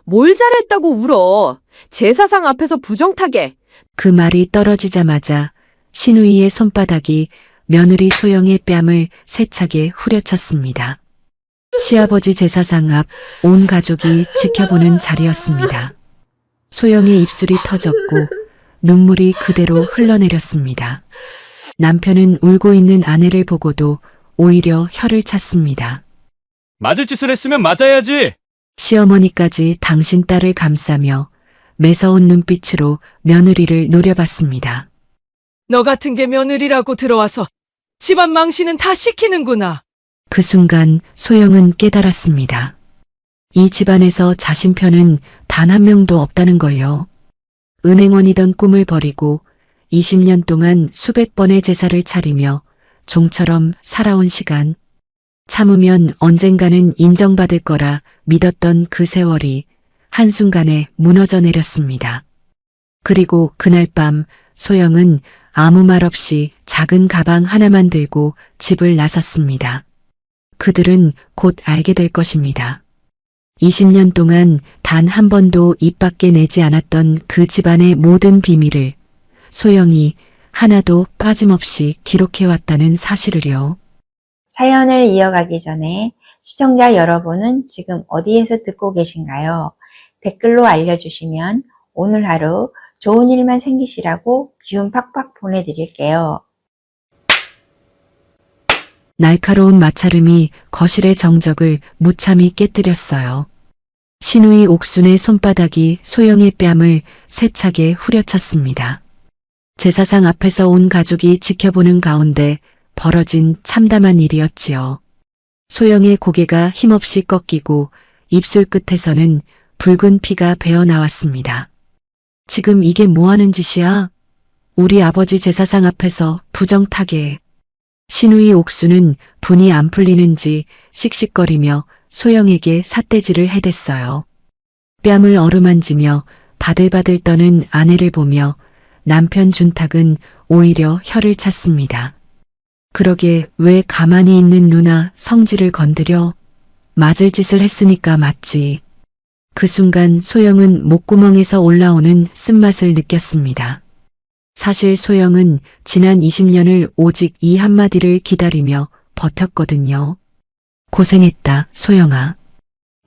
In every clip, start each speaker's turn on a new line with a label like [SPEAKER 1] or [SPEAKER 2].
[SPEAKER 1] 뭘 잘했다고 울어. 제사상 앞에서 부정타게.
[SPEAKER 2] 그 말이 떨어지자마자 신우이의 손바닥이 며느리 소영의 뺨을 세차게 후려쳤습니다. 시아버지 제사상 앞 온 가족이 지켜보는 자리였습니다. 소영의 입술이 터졌고 눈물이 그대로 흘러내렸습니다. 남편은 울고 있는 아내를 보고도 오히려 혀를 찼습니다.
[SPEAKER 3] 맞을 짓을 했으면 맞아야지.
[SPEAKER 2] 시어머니까지 당신 딸을 감싸며 매서운 눈빛으로 며느리를 노려봤습니다.
[SPEAKER 4] 너 같은 게 며느리라고 들어와서 집안 망신은 다 시키는구나.
[SPEAKER 2] 그 순간 소영은 깨달았습니다. 이 집안에서 자신 편은 단 한 명도 없다는 걸요. 은행원이던 꿈을 버리고 20년 동안 수백 번의 제사를 차리며 종처럼 살아온 시간. 참으면 언젠가는 인정받을 거라 믿었던 그 세월이 한순간에 무너져 내렸습니다. 그리고 그날 밤 소영은 아무 말 없이 작은 가방 하나만 들고 집을 나섰습니다. 그들은 곧 알게 될 것입니다. 20년 동안 단 한 번도 입 밖에 내지 않았던 그 집안의 모든 비밀을 소영이 하나도 빠짐없이 기록해왔다는 사실을요.
[SPEAKER 5] 사연을 이어가기 전에 시청자 여러분은 지금 어디에서 듣고 계신가요? 댓글로 알려주시면 오늘 하루 좋은 일만 생기시라고 기운 팍팍 보내드릴게요.
[SPEAKER 2] 날카로운 마찰음이 거실의 정적을 무참히 깨뜨렸어요. 신우이 옥순의 손바닥이 소영의 뺨을 세차게 후려쳤습니다. 제사상 앞에서 온 가족이 지켜보는 가운데 벌어진 참담한 일이었지요. 소영의 고개가 힘없이 꺾이고 입술 끝에서는 붉은 피가 배어 나왔습니다. 지금 이게 뭐 하는 짓이야? 우리 아버지 제사상 앞에서 부정타게. 신우이 옥수는 분이 안 풀리는지 씩씩거리며 소영에게 삿대질을 해댔어요. 뺨을 어루만지며 바들바들 떠는 아내를 보며 남편 준탁은 오히려 혀를 찼습니다. 그러게 왜 가만히 있는 누나 성질을 건드려? 맞을 짓을 했으니까 맞지. 그 순간 소영은 목구멍에서 올라오는 쓴맛을 느꼈습니다. 사실 소영은 지난 20년을 오직 이 한마디를 기다리며 버텼거든요. 고생했다, 소영아.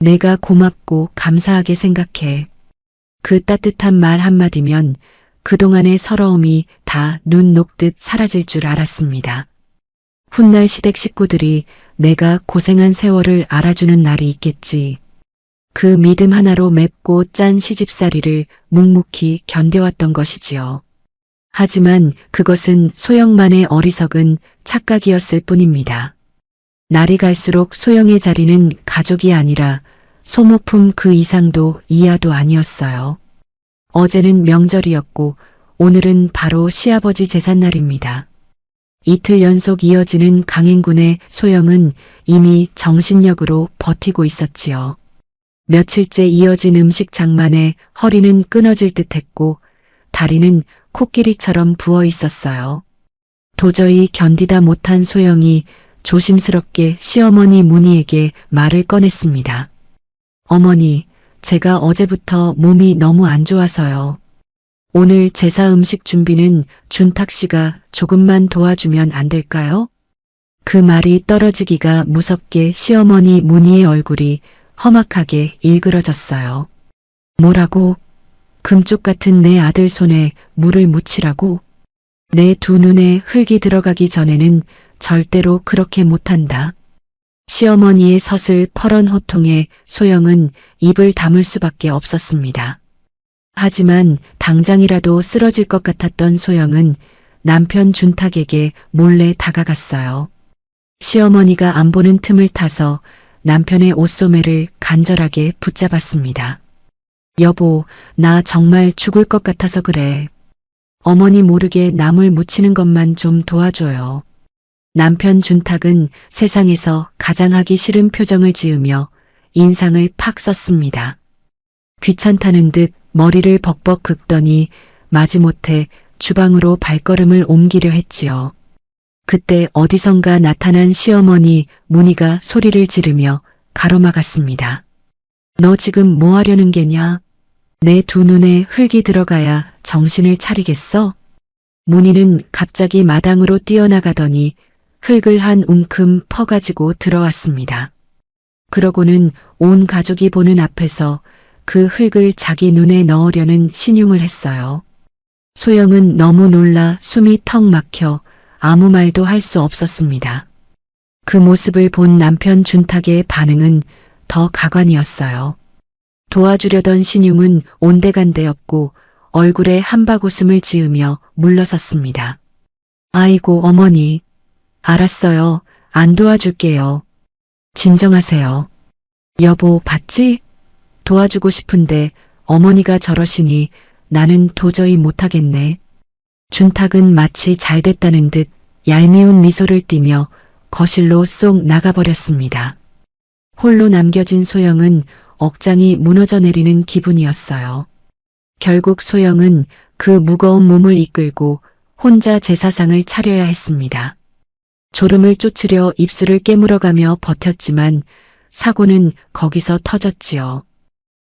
[SPEAKER 2] 내가 고맙고 감사하게 생각해. 그 따뜻한 말 한마디면 그동안의 서러움이 다 눈 녹듯 사라질 줄 알았습니다. 훗날 시댁 식구들이 내가 고생한 세월을 알아주는 날이 있겠지. 그 믿음 하나로 맵고 짠 시집살이를 묵묵히 견뎌왔던 것이지요. 하지만 그것은 소영만의 어리석은 착각이었을 뿐입니다. 날이 갈수록 소영의 자리는 가족이 아니라 소모품 그 이상도 이하도 아니었어요. 어제는 명절이었고 오늘은 바로 시아버지 제삿날입니다. 이틀 연속 이어지는 강행군의 소영은 이미 정신력으로 버티고 있었지요. 며칠째 이어진 음식 장만에 허리는 끊어질 듯했고 다리는 코끼리처럼 부어 있었어요. 도저히 견디다 못한 소영이 조심스럽게 시어머니 문희에게 말을 꺼냈습니다. 어머니, 제가 어제부터 몸이 너무 안 좋아서요. 오늘 제사 음식 준비는 준탁 씨가 조금만 도와주면 안 될까요? 그 말이 떨어지기가 무섭게 시어머니 문희의 얼굴이 험악하게 일그러졌어요. 뭐라고? 금쪽 같은 내 아들 손에 물을 묻히라고? 내 두 눈에 흙이 들어가기 전에는 절대로 그렇게 못한다. 시어머니의 서슬퍼런 호통에 소영은 입을 다물 수밖에 없었습니다. 하지만 당장이라도 쓰러질 것 같았던 소영은 남편 준탁에게 몰래 다가갔어요. 시어머니가 안 보는 틈을 타서 남편의 옷소매를 간절하게 붙잡았습니다. 여보, 나 정말 죽을 것 같아서 그래. 어머니 모르게 나물 묻히는 것만 좀 도와줘요. 남편 준탁은 세상에서 가장 하기 싫은 표정을 지으며 인상을 팍 썼습니다. 귀찮다는 듯 머리를 벅벅 긁더니 마지못해 주방으로 발걸음을 옮기려 했지요. 그때 어디선가 나타난 시어머니 문희가 소리를 지르며 가로막았습니다. 너 지금 뭐 하려는 게냐? 내 두 눈에 흙이 들어가야 정신을 차리겠어? 문희는 갑자기 마당으로 뛰어나가더니 흙을 한 움큼 퍼가지고 들어왔습니다. 그러고는 온 가족이 보는 앞에서 그 흙을 자기 눈에 넣으려는 신용을 했어요. 소영은 너무 놀라 숨이 턱 막혀 아무 말도 할 수 없었습니다. 그 모습을 본 남편 준탁의 반응은 더 가관이었어요. 도와주려던 신용은 온데간데 없고 얼굴에 한바구음을 지으며 물러섰습니다. 아이고 어머니. 알았어요. 안 도와줄게요. 진정하세요. 여보 봤지? 도와주고 싶은데 어머니가 저러시니 나는 도저히 못하겠네. 준탁은 마치 잘됐다는 듯 얄미운 미소를 띠며 거실로 쏙 나가버렸습니다. 홀로 남겨진 소영은 억장이 무너져 내리는 기분이었어요. 결국 소영은 그 무거운 몸을 이끌고 혼자 제사상을 차려야 했습니다. 졸음을 쫓으려 입술을 깨물어가며 버텼지만 사고는 거기서 터졌지요.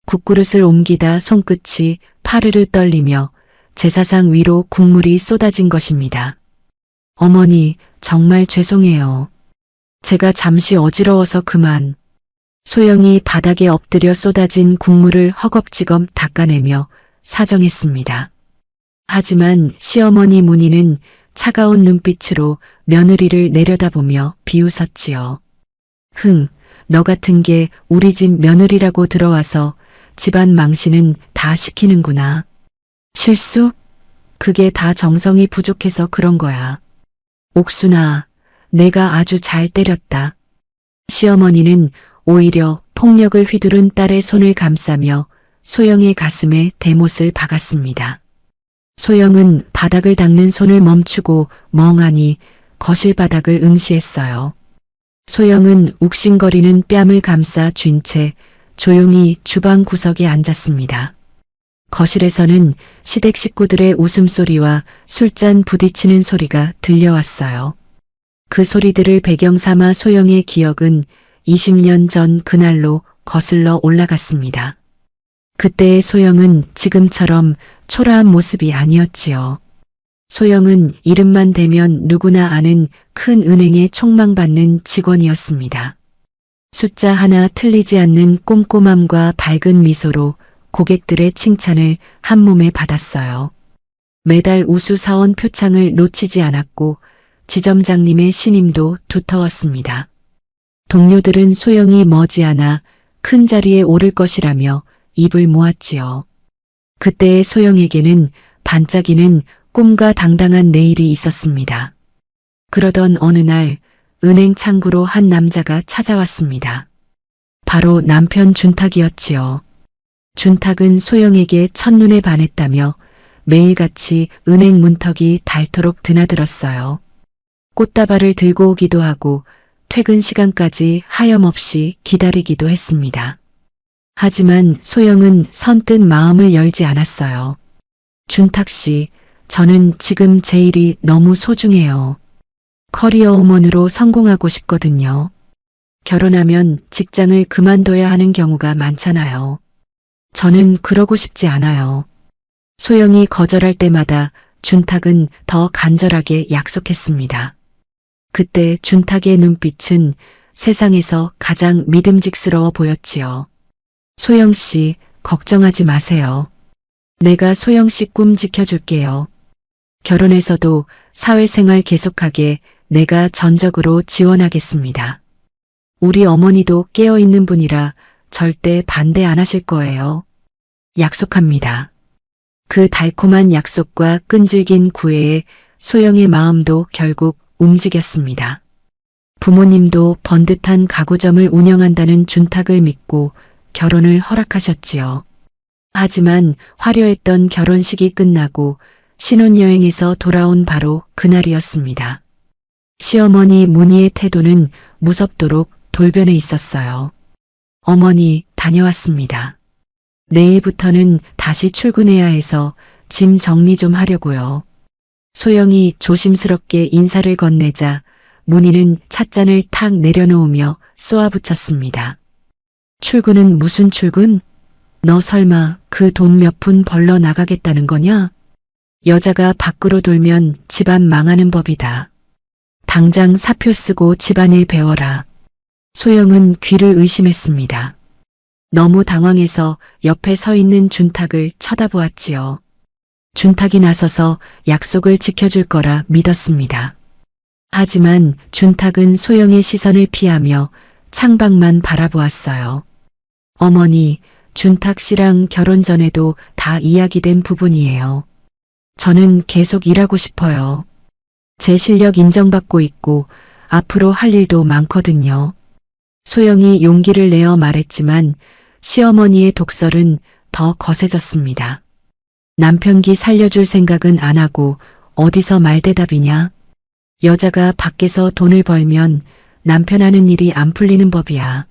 [SPEAKER 2] 국그릇을 옮기다 손끝이 파르르 떨리며 제사상 위로 국물이 쏟아진 것입니다. 어머니, 정말 죄송해요. 제가 잠시 어지러워서 그만. 소영이 바닥에 엎드려 쏟아진 국물을 허겁지겁 닦아내며 사정했습니다. 하지만 시어머니 문희는 차가운 눈빛으로 며느리를 내려다보며 비웃었지요. 너 같은 게 우리 집 며느리라고 들어와서 집안 망신은 다 시키는구나. 실수? 그게 다 정성이 부족해서 그런 거야. 옥순아, 내가 아주 잘 때렸다. 시어머니는 오히려 폭력을 휘두른 딸의 손을 감싸며 소영의 가슴에 대못을 박았습니다. 소영은 바닥을 닦는 손을 멈추고 멍하니 거실 바닥을 응시했어요. 소영은 욱신거리는 뺨을 감싸 쥔 채 조용히 주방 구석에 앉았습니다. 거실에서는 시댁 식구들의 웃음소리와 술잔 부딪히는 소리가 들려왔어요. 그 소리들을 배경 삼아 소영의 기억은 20년 전 그날로 거슬러 올라갔습니다. 그때의 소영은 지금처럼 초라한 모습이 아니었지요. 소영은 이름만 대면 누구나 아는 큰 은행에 촉망받는 직원이었습니다. 숫자 하나 틀리지 않는 꼼꼼함과 밝은 미소로 고객들의 칭찬을 한몸에 받았어요. 매달 우수 사원 표창을 놓치지 않았고 지점장님의 신임도 두터웠습니다. 동료들은 소영이 머지않아 큰 자리에 오를 것이라며 입을 모았지요. 그때의 소영에게는 반짝이는 꿈과 당당한 내일이 있었습니다. 그러던 어느 날 은행 창구로 한 남자가 찾아왔습니다. 바로 남편 준탁이었지요. 준탁은 소영에게 첫눈에 반했다며 매일같이 은행 문턱이 닳도록 드나들었어요. 꽃다발을 들고 오기도 하고 퇴근 시간까지 하염없이 기다리기도 했습니다. 하지만 소영은 선뜻 마음을 열지 않았어요. 준탁 씨, 저는 지금 제 일이 너무 소중해요. 커리어 우먼으로 성공하고 싶거든요. 결혼하면 직장을 그만둬야 하는 경우가 많잖아요. 저는 그러고 싶지 않아요. 소영이 거절할 때마다 준탁은 더 간절하게 약속했습니다. 그때 준탁의 눈빛은 세상에서 가장 믿음직스러워 보였지요. 소영 씨, 걱정하지 마세요. 내가 소영 씨 꿈 지켜줄게요. 결혼해서도 사회생활 계속하게 내가 전적으로 지원하겠습니다. 우리 어머니도 깨어있는 분이라 절대 반대 안 하실 거예요. 약속합니다. 그 달콤한 약속과 끈질긴 구애에 소영의 마음도 결국 움직였습니다. 부모님도 번듯한 가구점을 운영한다는 준탁을 믿고 결혼을 허락하셨지요. 하지만 화려했던 결혼식이 끝나고 신혼여행에서 돌아온 바로 그날이었습니다. 시어머니 문희의 태도는 무섭도록 돌변해 있었어요. 어머니, 다녀왔습니다. 내일부터는 다시 출근해야 해서 짐 정리 좀 하려고요. 소영이 조심스럽게 인사를 건네자 문희는 찻잔을 탁 내려놓으며 쏘아붙였습니다. 출근은 무슨 출근? 너 설마 그 돈 몇 푼 벌러 나가겠다는 거냐? 여자가 밖으로 돌면 집안 망하는 법이다. 당장 사표 쓰고 집안일 배워라. 소영은 귀를 의심했습니다. 너무 당황해서 옆에 서 있는 준탁을 쳐다보았지요. 준탁이 나서서 약속을 지켜줄 거라 믿었습니다. 하지만 준탁은 소영의 시선을 피하며 창밖만 바라보았어요. 어머니, 준탁 씨랑 결혼 전에도 다 이야기된 부분이에요. 저는 계속 일하고 싶어요. 제 실력 인정받고 있고 앞으로 할 일도 많거든요. 소영이 용기를 내어 말했지만 시어머니의 독설은 더 거세졌습니다. 남편기 살려줄 생각은 안 하고 어디서 말대답이냐? 여자가 밖에서 돈을 벌면 남편 하는 일이 안 풀리는 법이야.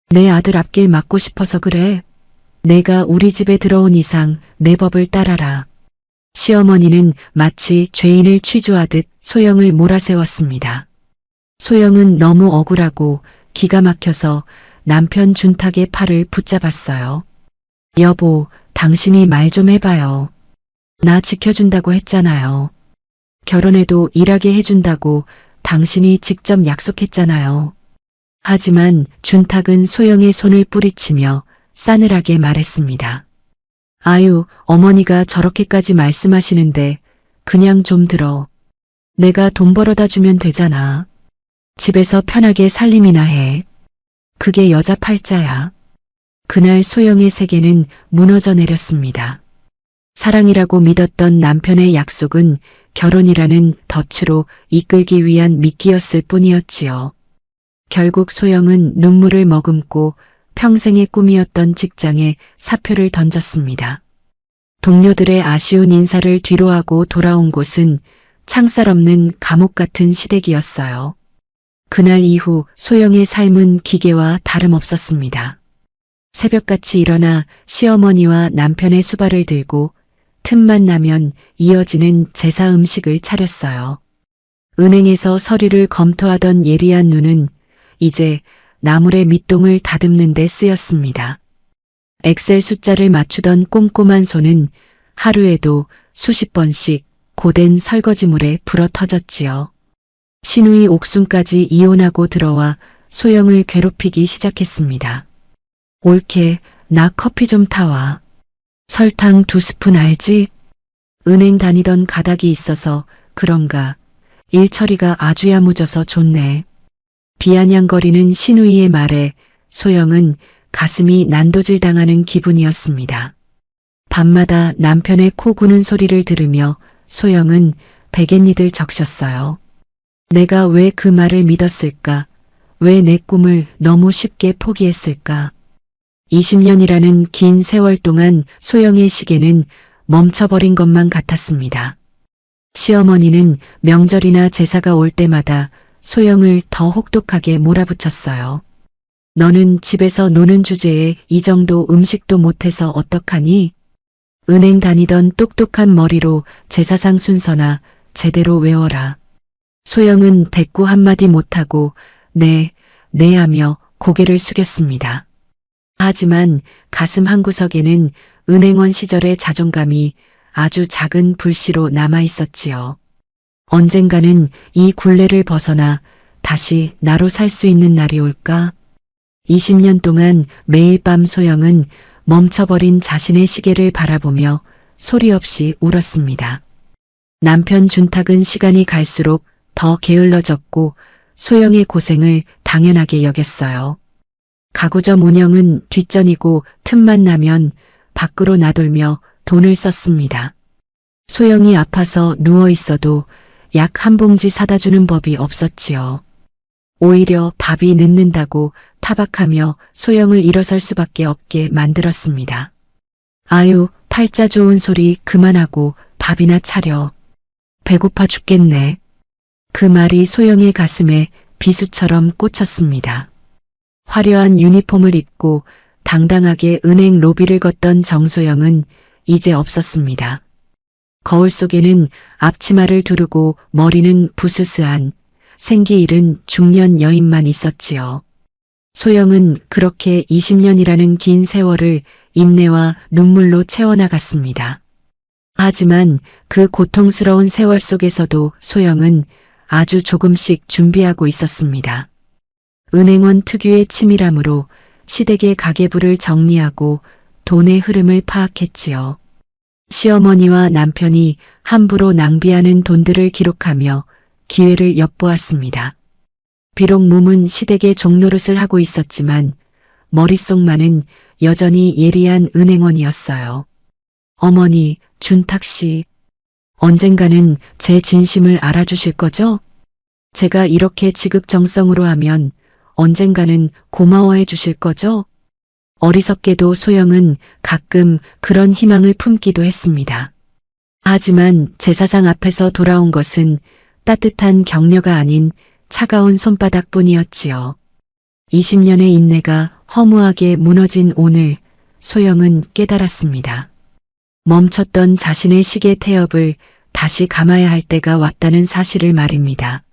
[SPEAKER 2] 내 아들 앞길 막고 싶어서 그래. 내가 우리 집에 들어온 이상 내 법을 따라라. 시어머니는 마치 죄인을 취조하듯 소영을 몰아세웠습니다. 소영은 너무 억울하고 기가 막혀서 남편 준탁의 팔을 붙잡았어요. 여보, 당신이 말 좀 해봐요. 나 지켜준다고 했잖아요. 결혼해도 일하게 해준다고 당신이 직접 약속했잖아요. 하지만 준탁은 소영의 손을 뿌리치며 싸늘하게 말했습니다. 아유, 어머니가 저렇게까지 말씀하시는데 그냥 좀 들어. 내가 돈 벌어다 주면 되잖아. 집에서 편하게 살림이나 해. 그게 여자 팔자야. 그날 소영의 세계는 무너져 내렸습니다. 사랑이라고 믿었던 남편의 약속은 결혼이라는 덫으로 이끌기 위한 미끼였을 뿐이었지요. 결국 소영은 눈물을 머금고 평생의 꿈이었던 직장에 사표를 던졌습니다. 동료들의 아쉬운 인사를 뒤로하고 돌아온 곳은 창살 없는 감옥 같은 시댁이었어요. 그날 이후 소영의 삶은 기계와 다름없었습니다. 새벽같이 일어나 시어머니와 남편의 수발을 들고 틈만 나면 이어지는 제사 음식을 차렸어요. 은행에서 서류를 검토하던 예리한 눈은 이제 나물의 밑동을 다듬는 데 쓰였습니다. 엑셀 숫자를 맞추던 꼼꼼한 손은 하루에도 수십 번씩 고된 설거지물에 불어터졌지요. 시누이 옥순까지 이혼하고 들어와 소영을 괴롭히기 시작했습니다. 옳게 나 커피 좀 타와. 설탕 2스푼 알지? 은행 다니던 가닥이 있어서 그런가 일처리가 아주 야무져서 좋네. 비아냥거리는 시누이의 말에 소영은 가슴이 난도질당하는 기분이었습니다. 밤마다 남편의 코 고는 소리를 들으며 소영은 베갯니들 적셨어요. 내가 왜 그 말을 믿었을까? 왜 내 꿈을 너무 쉽게 포기했을까? 20년이라는 긴 세월 동안 소영의 시계는 멈춰버린 것만 같았습니다. 시어머니는 명절이나 제사가 올 때마다 소영을 더 혹독하게 몰아붙였어요. 너는 집에서 노는 주제에 이 정도 음식도 못해서 어떡하니? 은행 다니던 똑똑한 머리로 제사상 순서나 제대로 외워라. 소영은 대꾸 한마디 못하고 네 하며 고개를 숙였습니다. 하지만 가슴 한구석에는 은행원 시절의 자존감이 아주 작은 불씨로 남아있었지요. 언젠가는 이 굴레를 벗어나 다시 나로 살 수 있는 날이 올까? 20년 동안 매일 밤 소영은 멈춰버린 자신의 시계를 바라보며 소리 없이 울었습니다. 남편 준탁은 시간이 갈수록 더 게을러졌고 소영의 고생을 당연하게 여겼어요. 가구점 운영은 뒷전이고 틈만 나면 밖으로 나돌며 돈을 썼습니다. 소영이 아파서 누워 있어도 약 한 봉지 사다 주는 법이 없었지요. 오히려 밥이 늦는다고 타박하며 소영을 일어설 수밖에 없게 만들었습니다. 아유, 팔자 좋은 소리 그만하고 밥이나 차려. 배고파 죽겠네. 그 말이 소영의 가슴에 비수처럼 꽂혔습니다. 화려한 유니폼을 입고 당당하게 은행 로비를 걷던 정소영은 이제 없었습니다. 거울 속에는 앞치마를 두르고 머리는 부스스한 생기 잃은 중년 여인만 있었지요. 소영은 그렇게 20년이라는 긴 세월을 인내와 눈물로 채워나갔습니다. 하지만 그 고통스러운 세월 속에서도 소영은 아주 조금씩 준비하고 있었습니다. 은행원 특유의 치밀함으로 시댁의 가계부를 정리하고 돈의 흐름을 파악했지요. 시어머니와 남편이 함부로 낭비하는 돈들을 기록하며 기회를 엿보았습니다. 비록 몸은 시댁의 종노릇을 하고 있었지만 머릿속만은 여전히 예리한 은행원이었어요. 어머니, 준탁 씨, 언젠가는 제 진심을 알아주실 거죠? 제가 이렇게 지극정성으로 하면 언젠가는 고마워해 주실 거죠? 어리석게도 소영은 가끔 그런 희망을 품기도 했습니다. 하지만 제사상 앞에서 돌아온 것은 따뜻한 격려가 아닌 차가운 손바닥뿐이었지요. 20년의 인내가 허무하게 무너진 오늘, 소영은 깨달았습니다. 멈췄던 자신의 시계 태엽을 다시 감아야 할 때가 왔다는 사실을 말입니다.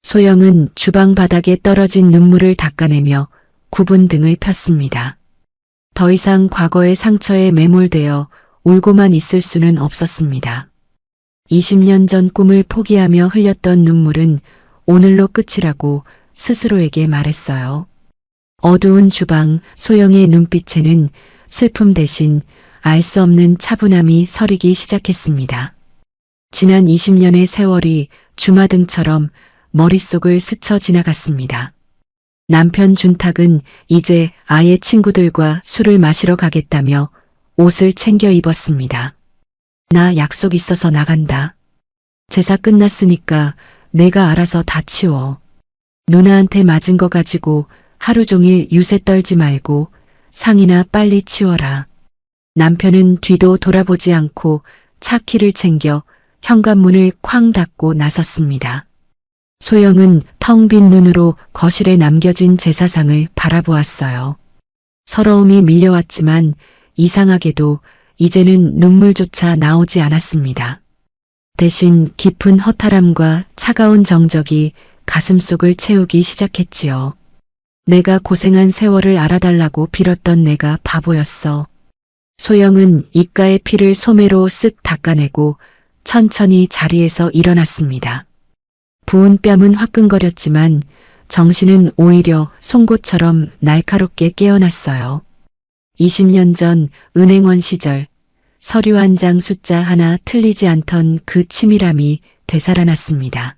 [SPEAKER 2] 소영은 주방 바닥에 떨어진 눈물을 닦아내며 굽은 등을 폈습니다. 더 이상 과거의 상처에 매몰되어 울고만 있을 수는 없었습니다. 20년 전 꿈을 포기하며 흘렸던 눈물은 오늘로 끝이라고 스스로에게 말했어요. 어두운 주방, 소영의 눈빛에는 슬픔 대신 알 수 없는 차분함이 서리기 시작했습니다. 지난 20년의 세월이 주마등처럼 머릿속을 스쳐 지나갔습니다. 남편 준탁은 이제 아예 친구들과 술을 마시러 가겠다며 옷을 챙겨 입었습니다. 나 약속 있어서 나간다. 제사 끝났으니까 내가 알아서 다 치워. 누나한테 맞은 거 가지고 하루 종일 유세 떨지 말고 상이나 빨리 치워라. 남편은 뒤도 돌아보지 않고 차 키를 챙겨 현관문을 쾅 닫고 나섰습니다. 소영은 텅 빈 눈으로 거실에 남겨진 제사상을 바라보았어요. 서러움이 밀려왔지만 이상하게도 이제는 눈물조차 나오지 않았습니다. 대신 깊은 허탈함과 차가운 정적이 가슴속을 채우기 시작했지요. 내가 고생한 세월을 알아달라고 빌었던 내가 바보였어. 소영은 입가의 피를 소매로 쓱 닦아내고 천천히 자리에서 일어났습니다. 부은 뺨은 화끈거렸지만 정신은 오히려 송곳처럼 날카롭게 깨어났어요. 20년 전 은행원 시절 서류 한 장 숫자 하나 틀리지 않던 그 치밀함이 되살아났습니다.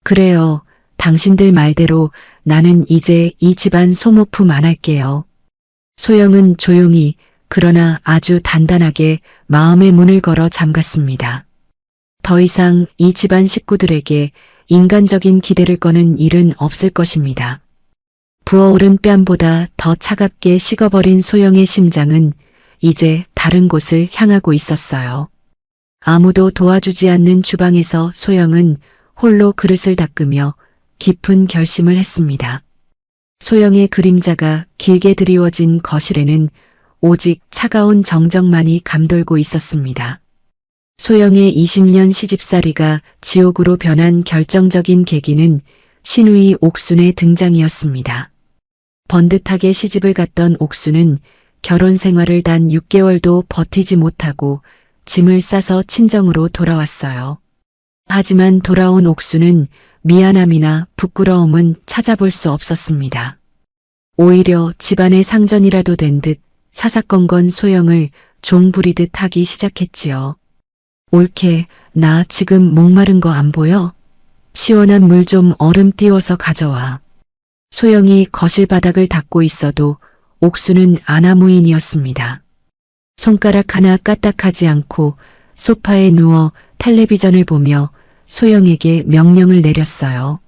[SPEAKER 2] 그래요. 당신들 말대로 나는 이제 이 집안 소모품 안 할게요. 소영은 조용히 그러나 아주 단단하게 마음의 문을 걸어 잠갔습니다. 더 이상 이 집안 식구들에게 인간적인 기대를 거는 일은 없을 것입니다. 부어오른 뺨보다 더 차갑게 식어버린 소영의 심장은 이제 다른 곳을 향하고 있었어요. 아무도 도와주지 않는 주방에서 소영은 홀로 그릇을 닦으며 깊은 결심을 했습니다. 소영의 그림자가 길게 드리워진 거실에는 오직 차가운 정적만이 감돌고 있었습니다. 소영의 20년 시집살이가 지옥으로 변한 결정적인 계기는 신우이 옥순의 등장이었습니다. 번듯하게 시집을 갔던 옥순은 결혼 생활을 단 6개월도 버티지 못하고 짐을 싸서 친정으로 돌아왔어요. 하지만 돌아온 옥순은 미안함이나 부끄러움은 찾아볼 수 없었습니다. 오히려 집안의 상전이라도 된 듯 사사건건 소영을 종 부리듯 하기 시작했지요. 옳게, 나 지금 목마른 거 안 보여? 시원한 물 좀 얼음 띄워서 가져와. 소영이 거실 바닥을 닦고 있어도 옥수는 아나무인이었습니다. 손가락 하나 까딱하지 않고 소파에 누워 텔레비전을 보며 소영에게 명령을 내렸어요.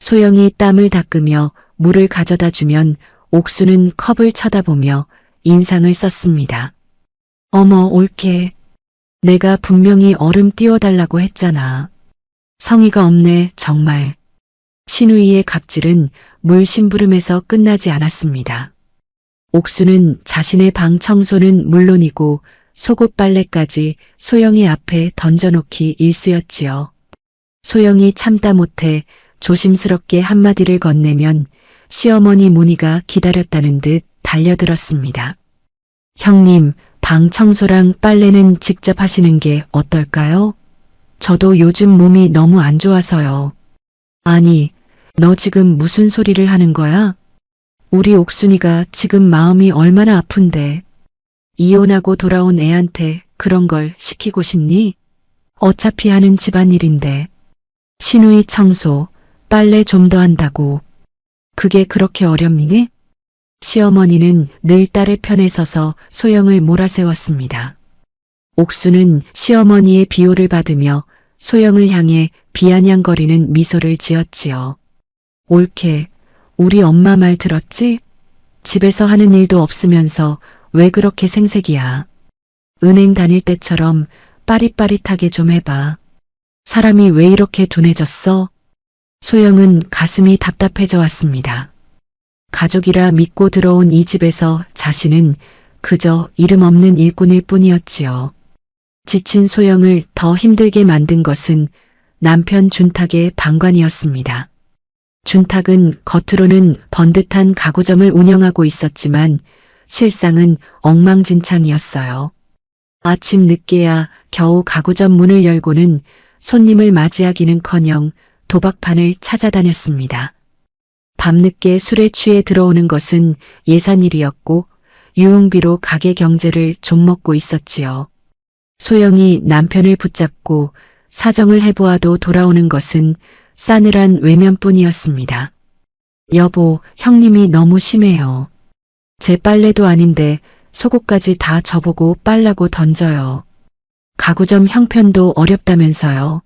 [SPEAKER 2] 소영이 땀을 닦으며 물을 가져다 주면 옥수는 컵을 쳐다보며 인상을 썼습니다. 어머, 옳게. 내가 분명히 얼음 띄워달라고 했잖아. 성의가 없네, 정말. 신우이의 갑질은 물 심부름에서 끝나지 않았습니다. 옥수는 자신의 방 청소는 물론이고 속옷 빨래까지 소영이 앞에 던져놓기 일쑤였지요. 소영이 참다 못해 조심스럽게 한마디를 건네면 시어머니 문희가 기다렸다는 듯 달려들었습니다. 형님, 방 청소랑 빨래는 직접 하시는 게 어떨까요? 저도 요즘 몸이 너무 안 좋아서요. 아니, 너 지금 무슨 소리를 하는 거야? 우리 옥순이가 지금 마음이 얼마나 아픈데. 이혼하고 돌아온 애한테 그런 걸 시키고 싶니? 어차피 하는 집안일인데. 시누이 청소, 빨래 좀 더 한다고. 그게 그렇게 어렵니? 시어머니는 늘 딸의 편에 서서 소영을 몰아세웠습니다. 옥수는 시어머니의 비호를 받으며 소영을 향해 비아냥거리는 미소를 지었지요. 옳게, 우리 엄마 말 들었지? 집에서 하는 일도 없으면서 왜 그렇게 생색이야. 은행 다닐 때처럼 빠릿빠릿하게 좀 해봐. 사람이 왜 이렇게 둔해졌어? 소영은 가슴이 답답해져 왔습니다. 가족이라 믿고 들어온 이 집에서 자신은 그저 이름 없는 일꾼일 뿐이었지요. 지친 소영을 더 힘들게 만든 것은 남편 준탁의 방관이었습니다. 준탁은 겉으로는 번듯한 가구점을 운영하고 있었지만 실상은 엉망진창이었어요. 아침 늦게야 겨우 가구점 문을 열고는 손님을 맞이하기는커녕 도박판을 찾아다녔습니다. 밤늦게 술에 취해 들어오는 것은 예산일이었고 유흥비로 가게 경제를 좀 먹고 있었지요. 소영이 남편을 붙잡고 사정을 해보아도 돌아오는 것은 싸늘한 외면뿐이었습니다. 여보, 형님이 너무 심해요. 제 빨래도 아닌데 속옷까지 다 저보고 빨라고 던져요. 가구점 형편도 어렵다면서요.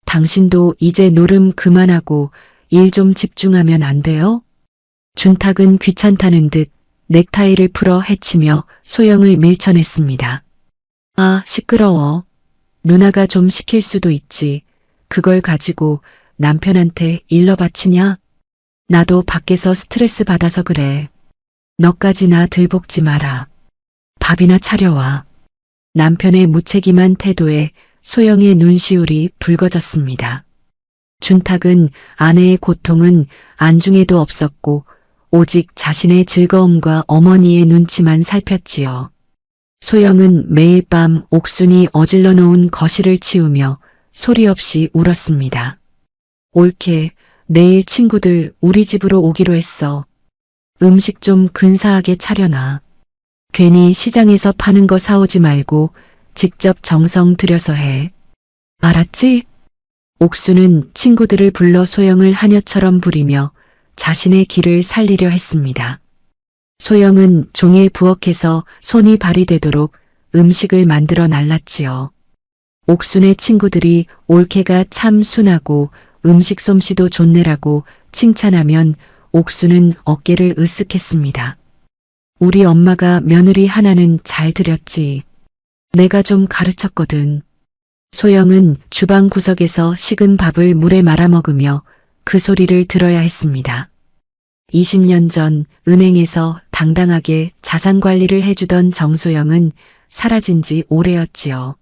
[SPEAKER 2] 당신도 이제 노름 그만하고 일 좀 집중하면 안 돼요? 준탁은 귀찮다는 듯 넥타이를 풀어 헤치며 소영을 밀쳐냈습니다. 아, 시끄러워. 누나가 좀 시킬 수도 있지. 그걸 가지고 남편한테 일러 바치냐? 나도 밖에서 스트레스 받아서 그래. 너까지 나 들볶지 마라. 밥이나 차려와. 남편의 무책임한 태도에 소영의 눈시울이 붉어졌습니다. 준탁은 아내의 고통은 안중에도 없었고 오직 자신의 즐거움과 어머니의 눈치만 살폈지요. 소영은 매일 밤 옥순이 어질러 놓은 거실을 치우며 소리 없이 울었습니다. 옳게, 내일 친구들 우리 집으로 오기로 했어. 음식 좀 근사하게 차려놔. 괜히 시장에서 파는 거 사오지 말고 직접 정성 들여서 해. 알았지? 옥수는 친구들을 불러 소영을 하녀처럼 부리며 자신의 길을 살리려 했습니다. 소영은 종일 부엌에서 손이 발이 되도록 음식을 만들어 날랐지요. 옥순의 친구들이 올케가 참 순하고 음식 솜씨도 좋네라고 칭찬하면 옥수는 어깨를 으쓱했습니다. 우리 엄마가 며느리 하나는 잘 들였지. 내가 좀 가르쳤거든. 소영은 주방 구석에서 식은 밥을 물에 말아 먹으며 그 소리를 들어야 했습니다. 20년 전 은행에서 당당하게 자산 관리를 해주던 정소영은 사라진 지 오래였지요.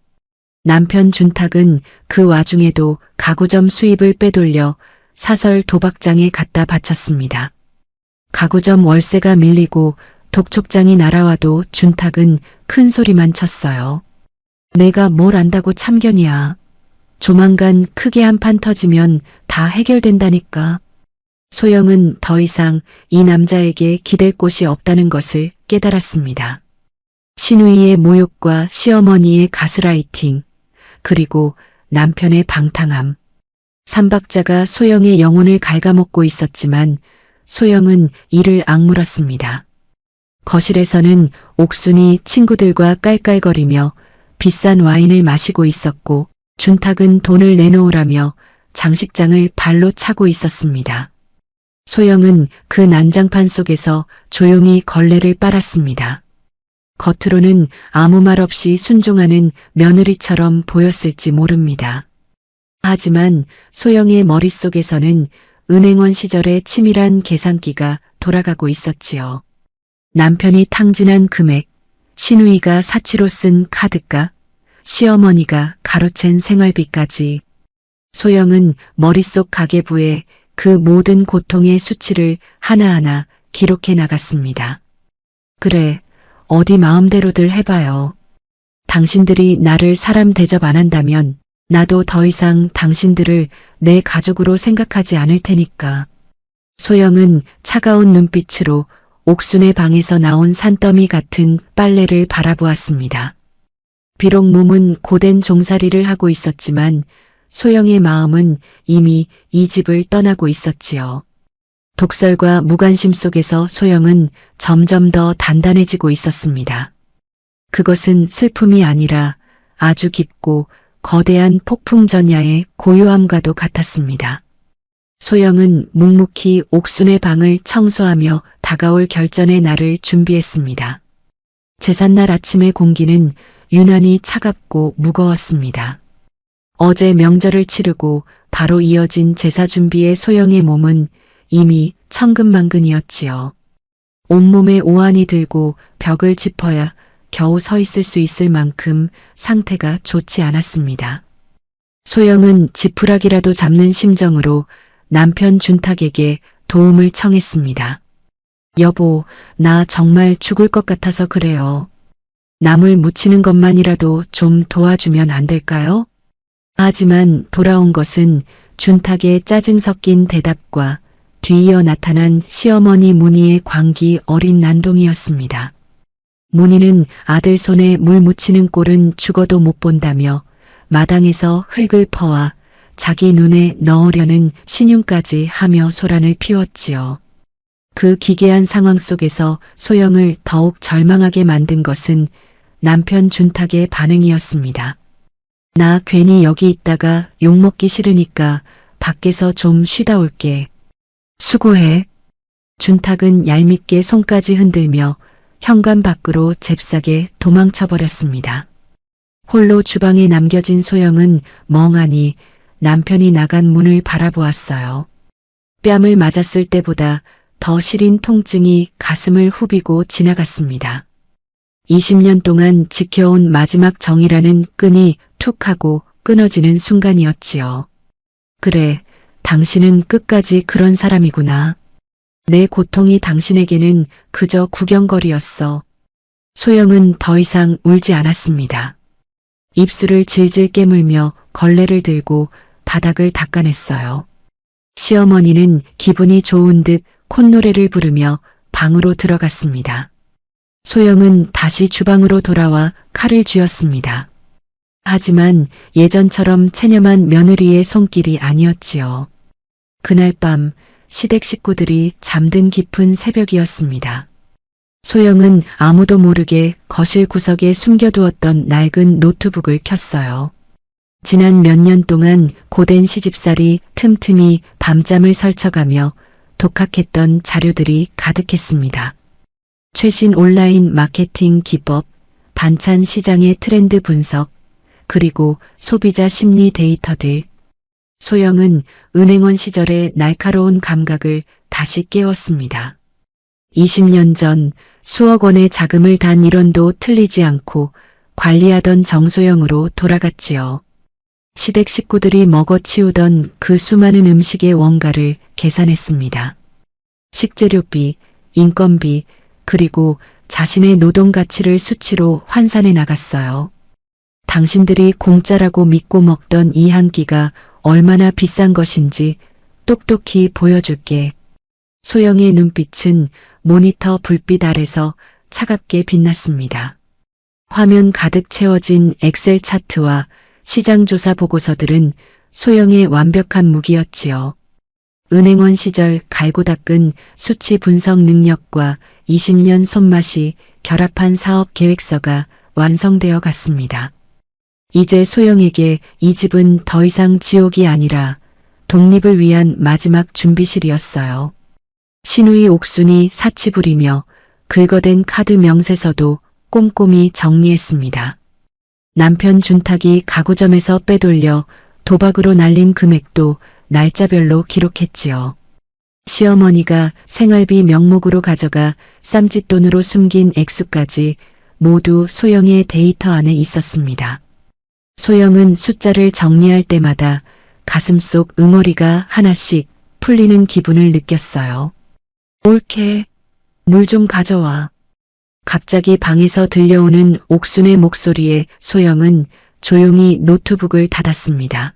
[SPEAKER 2] 남편 준탁은 그 와중에도 가구점 수입을 빼돌려 사설 도박장에 갖다 바쳤습니다. 가구점 월세가 밀리고 독촉장이 날아와도 준탁은 큰 소리만 쳤어요. 내가 뭘 안다고 참견이야. 조만간 크게 한판 터지면 다 해결된다니까. 소영은 더 이상 이 남자에게 기댈 곳이 없다는 것을 깨달았습니다. 시누이의 모욕과 시어머니의 가스라이팅, 그리고 남편의 방탕함. 삼박자가 소영의 영혼을 갉아먹고 있었지만 소영은 이를 악물었습니다. 거실에서는 옥순이 친구들과 깔깔거리며 비싼 와인을 마시고 있었고 준탁은 돈을 내놓으라며 장식장을 발로 차고 있었습니다. 소영은 그 난장판 속에서 조용히 걸레를 빨았습니다. 겉으로는 아무 말 없이 순종하는 며느리처럼 보였을지 모릅니다. 하지만 소영의 머릿속에서는 은행원 시절의 치밀한 계산기가 돌아가고 있었지요. 남편이 탕진한 금액, 시누이가 사치로 쓴 카드값, 시어머니가 가로챈 생활비까지. 소영은 머릿속 가계부에 그 모든 고통의 수치를 하나하나 기록해 나갔습니다. 그래, 어디 마음대로들 해봐요. 당신들이 나를 사람 대접 안 한다면 나도 더 이상 당신들을 내 가족으로 생각하지 않을 테니까. 소영은 차가운 눈빛으로 옥순의 방에서 나온 산더미 같은 빨래를 바라보았습니다. 비록 몸은 고된 종살이를 하고 있었지만 소영의 마음은 이미 이 집을 떠나고 있었지요. 독설과 무관심 속에서 소영은 점점 더 단단해지고 있었습니다. 그것은 슬픔이 아니라 아주 깊고 거대한 폭풍 전야의 고요함과도 같았습니다. 소영은 묵묵히 옥순의 방을 청소하며 다가올 결전의 날을 준비했습니다. 제삿날 아침의 공기는 유난히 차갑고 무거웠습니다. 어제 명절을 치르고 바로 이어진 제사 준비에 소영의 몸은 이미 천근만근이었지요. 온몸에 오한이 들고 벽을 짚어야 겨우 서 있을 수 있을 만큼 상태가 좋지 않았습니다. 소영은 지푸라기라도 잡는 심정으로 남편 준탁에게 도움을 청했습니다. 여보, 나 정말 죽을 것 같아서 그래요. 나물 무치는 것만이라도 좀 도와주면 안 될까요? 하지만 돌아온 것은 준탁의 짜증 섞인 대답과 뒤이어 나타난 시어머니 문희의 광기 어린 난동이었습니다. 문희는 아들 손에 물 묻히는 꼴은 죽어도 못 본다며 마당에서 흙을 퍼와 자기 눈에 넣으려는 신용까지 하며 소란을 피웠지요. 그 기괴한 상황 속에서 소영을 더욱 절망하게 만든 것은 남편 준탁의 반응이었습니다. 나 괜히 여기 있다가 욕먹기 싫으니까 밖에서 좀 쉬다 올게. 수고해. 준탁은 얄밉게 손까지 흔들며 현관 밖으로 잽싸게 도망쳐버렸습니다. 홀로 주방에 남겨진 소영은 멍하니 남편이 나간 문을 바라보았어요. 뺨을 맞았을 때보다 더 시린 통증이 가슴을 후비고 지나갔습니다. 20년 동안 지켜온 마지막 정이라는 끈이 툭 하고 끊어지는 순간이었지요. 그래, 당신은 끝까지 그런 사람이구나. 내 고통이 당신에게는 그저 구경거리였어. 소영은 더 이상 울지 않았습니다. 입술을 질질 깨물며 걸레를 들고 바닥을 닦아냈어요. 시어머니는 기분이 좋은 듯 콧노래를 부르며 방으로 들어갔습니다. 소영은 다시 주방으로 돌아와 칼을 쥐었습니다. 하지만 예전처럼 체념한 며느리의 손길이 아니었지요. 그날 밤 시댁 식구들이 잠든 깊은 새벽이었습니다. 소영은 아무도 모르게 거실 구석에 숨겨두었던 낡은 노트북을 켰어요. 지난 몇 년 동안 고된 시집살이 틈틈이 밤잠을 설쳐가며 독학했던 자료들이 가득했습니다. 최신 온라인 마케팅 기법, 반찬 시장의 트렌드 분석, 그리고 소비자 심리 데이터들. 소영은 은행원 시절의 날카로운 감각을 다시 깨웠습니다. 20년 전 수억 원의 자금을 단 1원도 틀리지 않고 관리하던 정소영으로 돌아갔지요. 시댁 식구들이 먹어치우던 그 수많은 음식의 원가를 계산했습니다. 식재료비, 인건비, 그리고 자신의 노동 가치를 수치로 환산해 나갔어요. 당신들이 공짜라고 믿고 먹던 이 한 끼가 얼마나 비싼 것인지 똑똑히 보여줄게. 소영의 눈빛은 모니터 불빛 아래서 차갑게 빛났습니다. 화면 가득 채워진 엑셀 차트와 시장조사 보고서들은 소영의 완벽한 무기였지요. 은행원 시절 갈고 닦은 수치 분석 능력과 20년 손맛이 결합한 사업 계획서가 완성되어 갔습니다. 이제 소영에게 이 집은 더 이상 지옥이 아니라 독립을 위한 마지막 준비실이었어요. 신우이 옥순이 사치 부리며 긁어댄 카드 명세서도 꼼꼼히 정리했습니다. 남편 준탁이 가구점에서 빼돌려 도박으로 날린 금액도 날짜별로 기록했지요. 시어머니가 생활비 명목으로 가져가 쌈짓돈으로 숨긴 액수까지 모두 소영의 데이터 안에 있었습니다. 소영은 숫자를 정리할 때마다 가슴속 응어리가 하나씩 풀리는 기분을 느꼈어요. 올케, 물 좀 가져와. 갑자기 방에서 들려오는 옥순의 목소리에 소영은 조용히 노트북을 닫았습니다.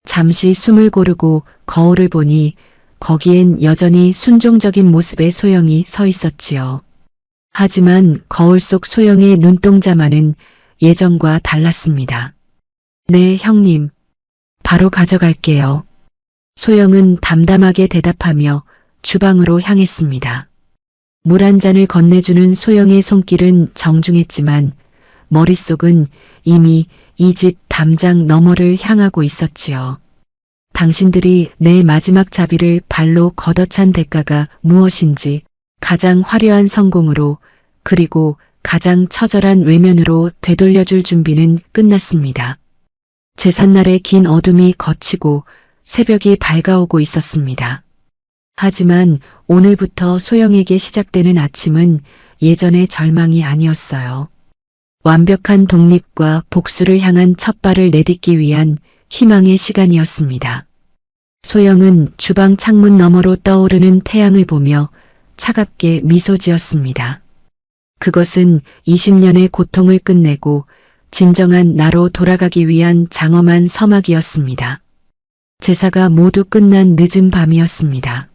[SPEAKER 2] 잠시 숨을 고르고 거울을 보니 거기엔 여전히 순종적인 모습의 소영이 서 있었지요. 하지만 거울 속 소영의 눈동자만은 예전과 달랐습니다. 네, 형님. 바로 가져갈게요. 소영은 담담하게 대답하며 주방으로 향했습니다. 물 한 잔을 건네주는 소영의 손길은 정중했지만 머릿속은 이미 이 집 담장 너머를 향하고 있었지요. 당신들이 내 마지막 자비를 발로 걷어찬 대가가 무엇인지 가장 화려한 성공으로 그리고 가장 처절한 외면으로 되돌려줄 준비는 끝났습니다. 제삿날의 긴 어둠이 걷히고 새벽이 밝아오고 있었습니다. 하지만 오늘부터 소영에게 시작되는 아침은 예전의 절망이 아니었어요. 완벽한 독립과 복수를 향한 첫 발을 내딛기 위한 희망의 시간이었습니다. 소영은 주방 창문 너머로 떠오르는 태양을 보며 차갑게 미소 지었습니다. 그것은 20년의 고통을 끝내고 진정한 나로 돌아가기 위한 장엄한 서막이었습니다. 제사가 모두 끝난 늦은 밤이었습니다.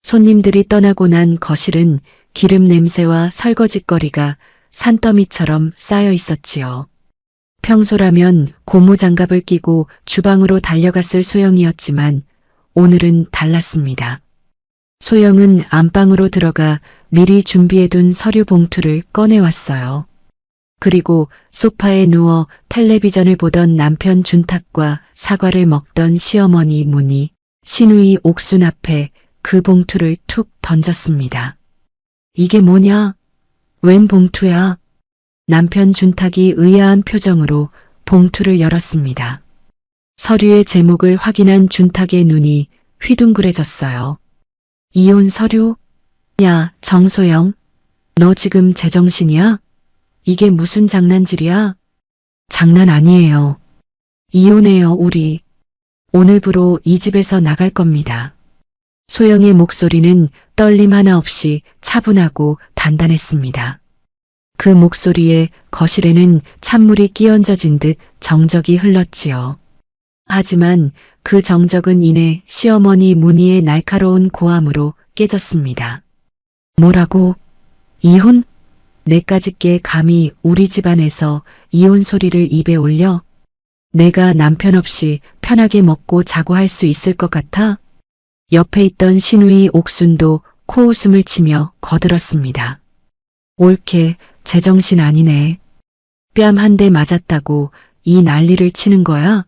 [SPEAKER 2] 손님들이 떠나고 난 거실은 기름 냄새와 설거짓거리가 산더미처럼 쌓여 있었지요. 평소라면 고무장갑을 끼고 주방으로 달려갔을 소영이었지만 오늘은 달랐습니다. 소영은 안방으로 들어가 미리 준비해둔 서류 봉투를 꺼내왔어요. 그리고 소파에 누워 텔레비전을 보던 남편 준탁과 사과를 먹던 시어머니 문희, 시누이 옥순 앞에 그 봉투를 툭 던졌습니다. 이게 뭐냐? 웬 봉투야? 남편 준탁이 의아한 표정으로 봉투를 열었습니다. 서류의 제목을 확인한 준탁의 눈이 휘둥그레졌어요. 이혼 서류? 야, 정소영. 너 지금 제정신이야? 이게 무슨 장난질이야? 장난 아니에요. 이혼해요, 우리. 오늘부로 이 집에서 나갈 겁니다. 소영의 목소리는 떨림 하나 없이 차분하고 단단했습니다. 그 목소리에 거실에는 찬물이 끼얹어진 듯 정적이 흘렀지요. 하지만 그 정적은 이내 시어머니 문희의 날카로운 고함으로 깨졌습니다. 뭐라고? 이혼? 내까짓게 감히 우리 집안에서 이혼 소리를 입에 올려? 내가 남편 없이 편하게 먹고 자고 할 수 있을 것 같아? 옆에 있던 시누이 옥순도 코웃음을 치며 거들었습니다. 옳게 제정신 아니네. 뺨 한 대 맞았다고 이 난리를 치는 거야?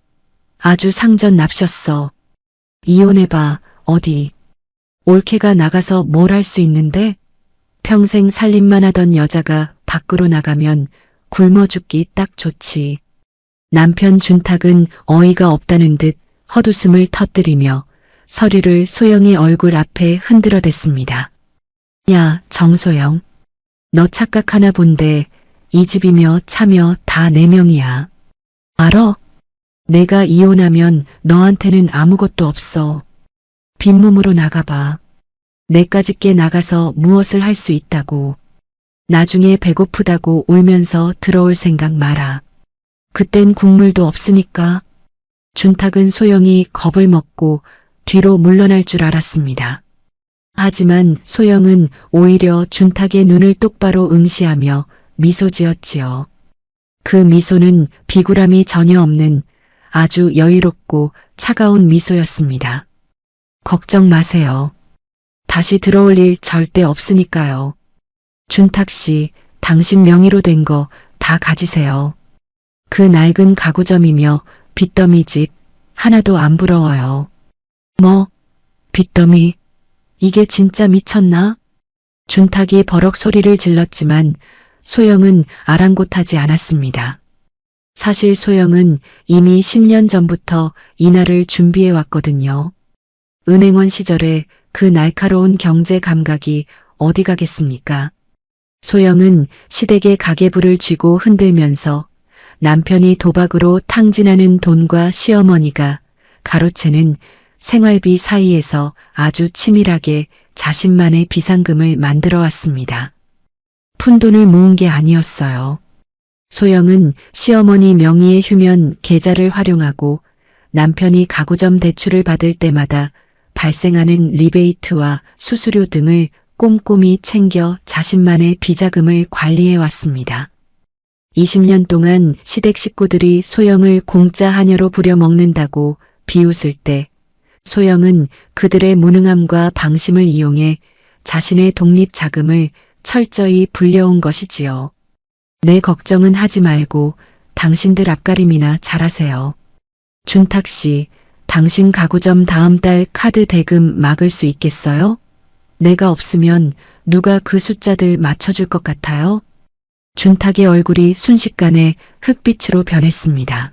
[SPEAKER 2] 아주 상전 납셨어. 이혼해봐, 어디. 옳게가 나가서 뭘 할 수 있는데? 평생 살림만 하던 여자가 밖으로 나가면 굶어 죽기 딱 좋지. 남편 준탁은 어이가 없다는 듯 헛웃음을 터뜨리며 서류를 소영의 얼굴 앞에 흔들어댔습니다. 야, 정소영. 너 착각하나 본데 이 집이며 차며 다 내 명이야. 알어? 내가 이혼하면 너한테는 아무것도 없어. 빈몸으로 나가봐. 내까짓게 나가서 무엇을 할 수 있다고. 나중에 배고프다고 울면서 들어올 생각 마라. 그땐 국물도 없으니까. 준탁은 소영이 겁을 먹고 뒤로 물러날 줄 알았습니다. 하지만 소영은 오히려 준탁의 눈을 똑바로 응시하며 미소 지었지요. 그 미소는 비굴함이 전혀 없는 아주 여유롭고 차가운 미소였습니다. 걱정 마세요. 다시 들어올 일 절대 없으니까요. 준탁 씨, 당신 명의로 된 거 다 가지세요. 그 낡은 가구점이며 빚더미 집 하나도 안 부러워요. 뭐? 빚더미? 이게 진짜 미쳤나? 준탁이 버럭 소리를 질렀지만 소영은 아랑곳하지 않았습니다. 사실 소영은 이미 10년 전부터 이날을 준비해 왔거든요. 은행원 시절에 그 날카로운 경제 감각이 어디 가겠습니까? 소영은 시댁의 가계부를 쥐고 흔들면서 남편이 도박으로 탕진하는 돈과 시어머니가 가로채는 생활비 사이에서 아주 치밀하게 자신만의 비상금을 만들어 왔습니다. 푼돈을 모은 게 아니었어요. 소영은 시어머니 명의의 휴면 계좌를 활용하고 남편이 가구점 대출을 받을 때마다 발생하는 리베이트와 수수료 등을 꼼꼼히 챙겨 자신만의 비자금을 관리해 왔습니다. 20년 동안 시댁 식구들이 소영을 공짜 하녀로 부려먹는다고 비웃을 때 소영은 그들의 무능함과 방심을 이용해 자신의 독립 자금을 철저히 불려온 것이지요. 내 걱정은 하지 말고 당신들 앞가림이나 잘하세요. 준탁 씨, 당신 가구점 다음 달 카드 대금 막을 수 있겠어요? 내가 없으면 누가 그 숫자들 맞춰줄 것 같아요? 준탁의 얼굴이 순식간에 흑빛으로 변했습니다.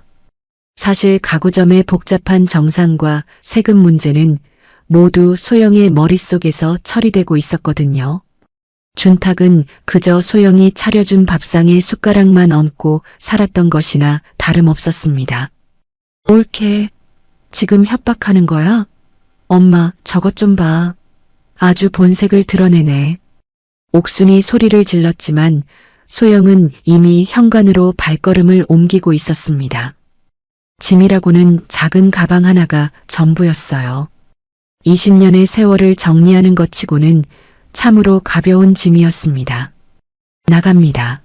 [SPEAKER 2] 사실 가구점의 복잡한 정산과 세금 문제는 모두 소영의 머릿속에서 처리되고 있었거든요. 준탁은 그저 소영이 차려준 밥상에 숟가락만 얹고 살았던 것이나 다름없었습니다. 옳게, 지금 협박하는 거야? 엄마, 저것 좀 봐. 아주 본색을 드러내네. 옥순이 소리를 질렀지만 소영은 이미 현관으로 발걸음을 옮기고 있었습니다. 짐이라고는 작은 가방 하나가 전부였어요. 20년의 세월을 정리하는 것 치고는 참으로 가벼운 짐이었습니다. 나갑니다.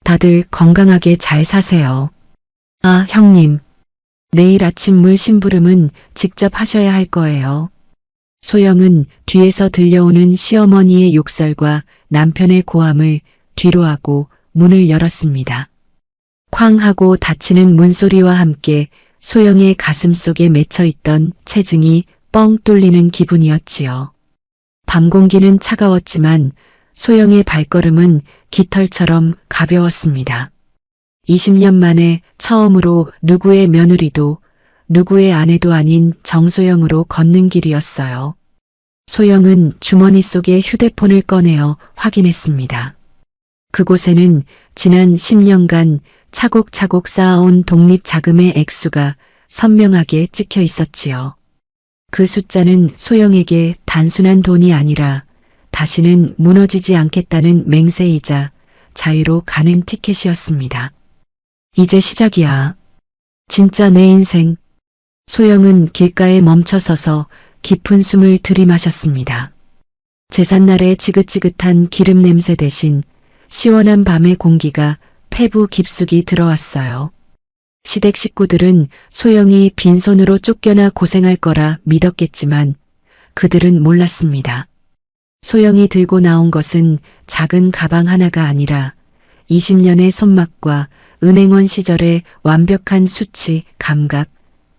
[SPEAKER 2] 다들 건강하게 잘 사세요. 아, 형님. 내일 아침 물 심부름은 직접 하셔야 할 거예요. 소영은 뒤에서 들려오는 시어머니의 욕설과 남편의 고함을 뒤로하고 문을 열었습니다. 쾅 하고 닫히는 문소리와 함께 소영의 가슴 속에 맺혀있던 체증이 뻥 뚫리는 기분이었지요. 밤 공기는 차가웠지만 소영의 발걸음은 깃털처럼 가벼웠습니다. 20년 만에 처음으로 누구의 며느리도 누구의 아내도 아닌 정소영으로 걷는 길이었어요. 소영은 주머니 속에 휴대폰을 꺼내어 확인했습니다. 그곳에는 지난 10년간 차곡차곡 쌓아온 독립 자금의 액수가 선명하게 찍혀 있었지요. 그 숫자는 소영에게 단순한 돈이 아니라 다시는 무너지지 않겠다는 맹세이자 자유로 가는 티켓이었습니다. 이제 시작이야. 진짜 내 인생. 소영은 길가에 멈춰서서 깊은 숨을 들이마셨습니다. 제삿날의 지긋지긋한 기름 냄새 대신 시원한 밤의 공기가 폐부 깊숙이 들어왔어요. 시댁 식구들은 소영이 빈손으로 쫓겨나 고생할 거라 믿었겠지만 그들은 몰랐습니다. 소영이 들고 나온 것은 작은 가방 하나가 아니라 20년의 손맛과 은행원 시절의 완벽한 수치, 감각,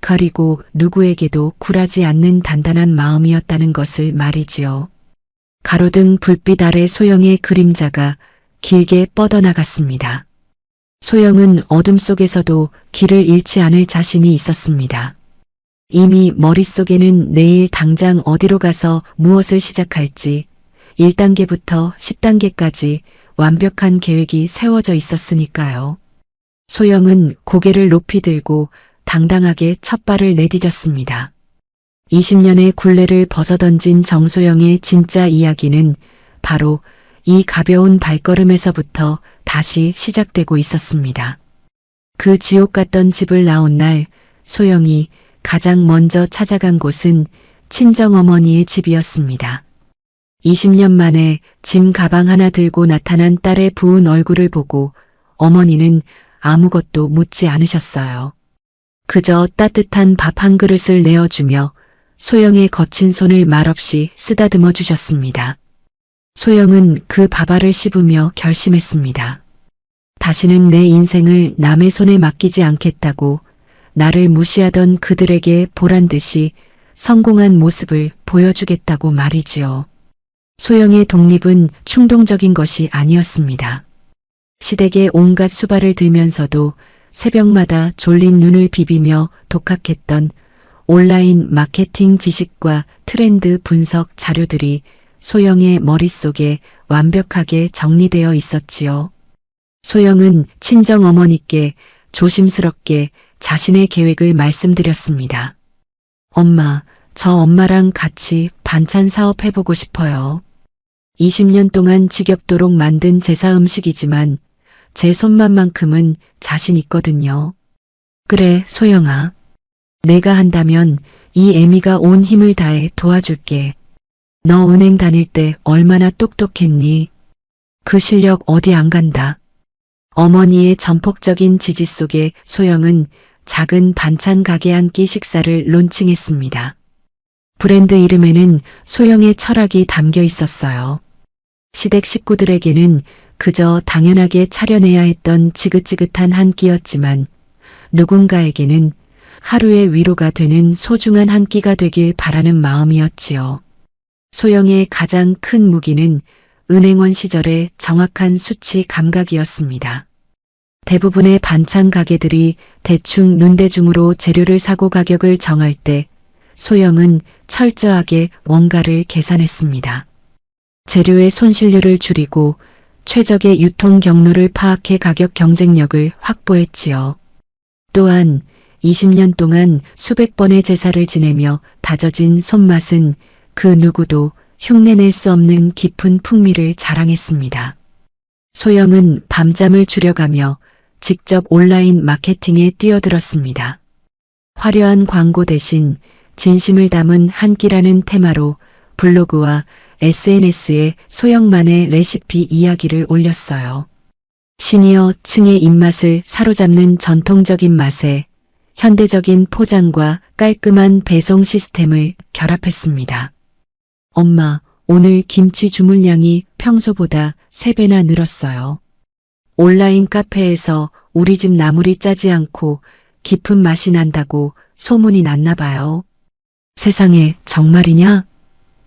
[SPEAKER 2] 그리고 누구에게도 굴하지 않는 단단한 마음이었다는 것을 말이지요. 가로등 불빛 아래 소영의 그림자가 길게 뻗어나갔습니다. 소영은 어둠 속에서도 길을 잃지 않을 자신이 있었습니다. 이미 머릿속에는 내일 당장 어디로 가서 무엇을 시작할지 1단계부터 10단계까지 완벽한 계획이 세워져 있었으니까요. 소영은 고개를 높이 들고 당당하게 첫 발을 내디뎠습니다. 20년의 굴레를 벗어던진 정소영의 진짜 이야기는 바로 이 가벼운 발걸음에서부터 다시 시작되고 있었습니다. 그 지옥 같던 집을 나온 날 소영이 가장 먼저 찾아간 곳은 친정어머니의 집이었습니다. 20년 만에 짐 가방 하나 들고 나타난 딸의 부은 얼굴을 보고 어머니는 아무것도 묻지 않으셨어요. 그저 따뜻한 밥 한 그릇을 내어주며 소영의 거친 손을 말없이 쓰다듬어 주셨습니다. 소영은 그 밥알을 씹으며 결심했습니다. 다시는 내 인생을 남의 손에 맡기지 않겠다고 나를 무시하던 그들에게 보란듯이 성공한 모습을 보여주겠다고 말이지요. 소영의 독립은 충동적인 것이 아니었습니다. 시댁의 온갖 수발을 들면서도 새벽마다 졸린 눈을 비비며 독학했던 온라인 마케팅 지식과 트렌드 분석 자료들이 소영의 머릿속에 완벽하게 정리되어 있었지요. 소영은 친정어머니께 조심스럽게 자신의 계획을 말씀드렸습니다. 엄마, 저 엄마랑 같이 반찬 사업 해보고 싶어요. 20년 동안 지겹도록 만든 제사 음식이지만 제 손맛만큼은 자신 있거든요. 그래, 소영아. 내가 한다면 이 애미가 온 힘을 다해 도와줄게. 너 은행 다닐 때 얼마나 똑똑했니? 그 실력 어디 안 간다. 어머니의 전폭적인 지지 속에 소영은 작은 반찬 가게 한 끼 식사를 론칭했습니다. 브랜드 이름에는 소영의 철학이 담겨 있었어요. 시댁 식구들에게는 그저 당연하게 차려내야 했던 지긋지긋한 한 끼였지만 누군가에게는 하루의 위로가 되는 소중한 한 끼가 되길 바라는 마음이었지요. 소영의 가장 큰 무기는 은행원 시절의 정확한 수치 감각이었습니다. 대부분의 반찬 가게들이 대충 눈대중으로 재료를 사고 가격을 정할 때 소영은 철저하게 원가를 계산했습니다. 재료의 손실률을 줄이고 최적의 유통 경로를 파악해 가격 경쟁력을 확보했지요. 또한 20년 동안 수백 번의 제사를 지내며 다져진 손맛은 그 누구도 흉내낼 수 없는 깊은 풍미를 자랑했습니다. 소영은 밤잠을 줄여가며 직접 온라인 마케팅에 뛰어들었습니다. 화려한 광고 대신 진심을 담은 한 끼라는 테마로 블로그와 SNS에 소영만의 레시피 이야기를 올렸어요. 시니어 층의 입맛을 사로잡는 전통적인 맛에 현대적인 포장과 깔끔한 배송 시스템을 결합했습니다. 엄마, 오늘 김치 주문량이 평소보다 3배나 늘었어요. 온라인 카페에서 우리 집 나물이 짜지 않고 깊은 맛이 난다고 소문이 났나 봐요. 세상에, 정말이냐?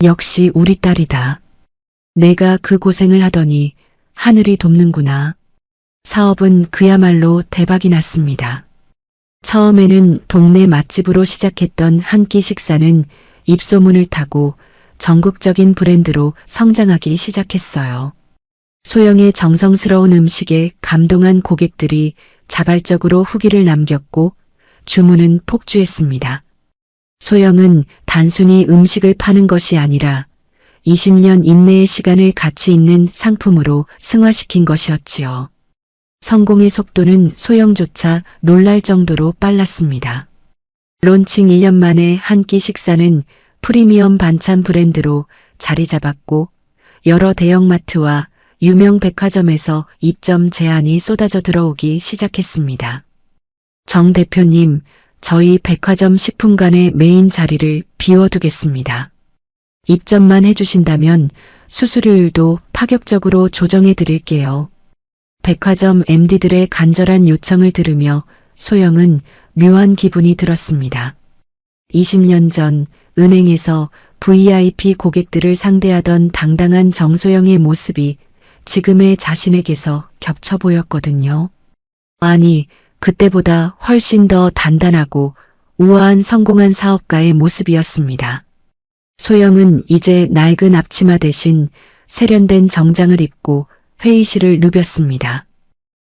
[SPEAKER 2] 역시 우리 딸이다. 내가 그 고생을 하더니 하늘이 돕는구나. 사업은 그야말로 대박이 났습니다. 처음에는 동네 맛집으로 시작했던 한 끼 식사는 입소문을 타고 전국적인 브랜드로 성장하기 시작했어요. 소영의 정성스러운 음식에 감동한 고객들이 자발적으로 후기를 남겼고 주문은 폭주했습니다. 소영은 단순히 음식을 파는 것이 아니라 20년 인내의 시간을 가치 있는 상품으로 승화시킨 것이었지요. 성공의 속도는 소영조차 놀랄 정도로 빨랐습니다. 론칭 1년 만에 한 끼 식사는 프리미엄 반찬 브랜드로 자리 잡았고 여러 대형마트와 유명 백화점에서 입점 제안이 쏟아져 들어오기 시작했습니다. 정 대표님, 저희 백화점 식품관의 메인 자리를 비워두겠습니다. 입점만 해주신다면 수수료율도 파격적으로 조정해 드릴게요. 백화점 MD들의 간절한 요청을 들으며 소영은 묘한 기분이 들었습니다. 20년 전 은행에서 VIP 고객들을 상대하던 당당한 정소영의 모습이 지금의 자신에게서 겹쳐 보였거든요. 아니, 그때보다 훨씬 더 단단하고 우아한 성공한 사업가의 모습이었습니다. 소영은 이제 낡은 앞치마 대신 세련된 정장을 입고 회의실을 누볐습니다.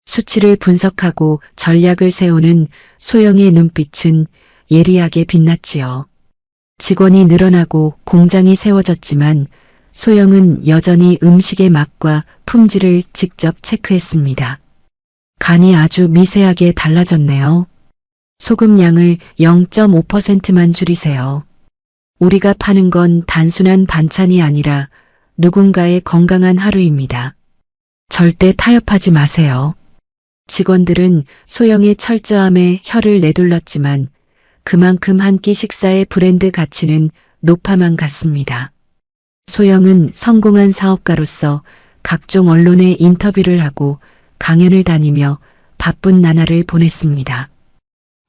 [SPEAKER 2] 수치를 분석하고 전략을 세우는 소영의 눈빛은 예리하게 빛났지요. 직원이 늘어나고 공장이 세워졌지만 소영은 여전히 음식의 맛과 품질을 직접 체크했습니다. 간이 아주 미세하게 달라졌네요. 소금 양을 0.5%만 줄이세요. 우리가 파는 건 단순한 반찬이 아니라 누군가의 건강한 하루입니다. 절대 타협하지 마세요. 직원들은 소영의 철저함에 혀를 내둘렀지만 그만큼 한 끼 식사의 브랜드 가치는 높아만 갔습니다. 소영은 성공한 사업가로서 각종 언론에 인터뷰를 하고 강연을 다니며 바쁜 나날을 보냈습니다.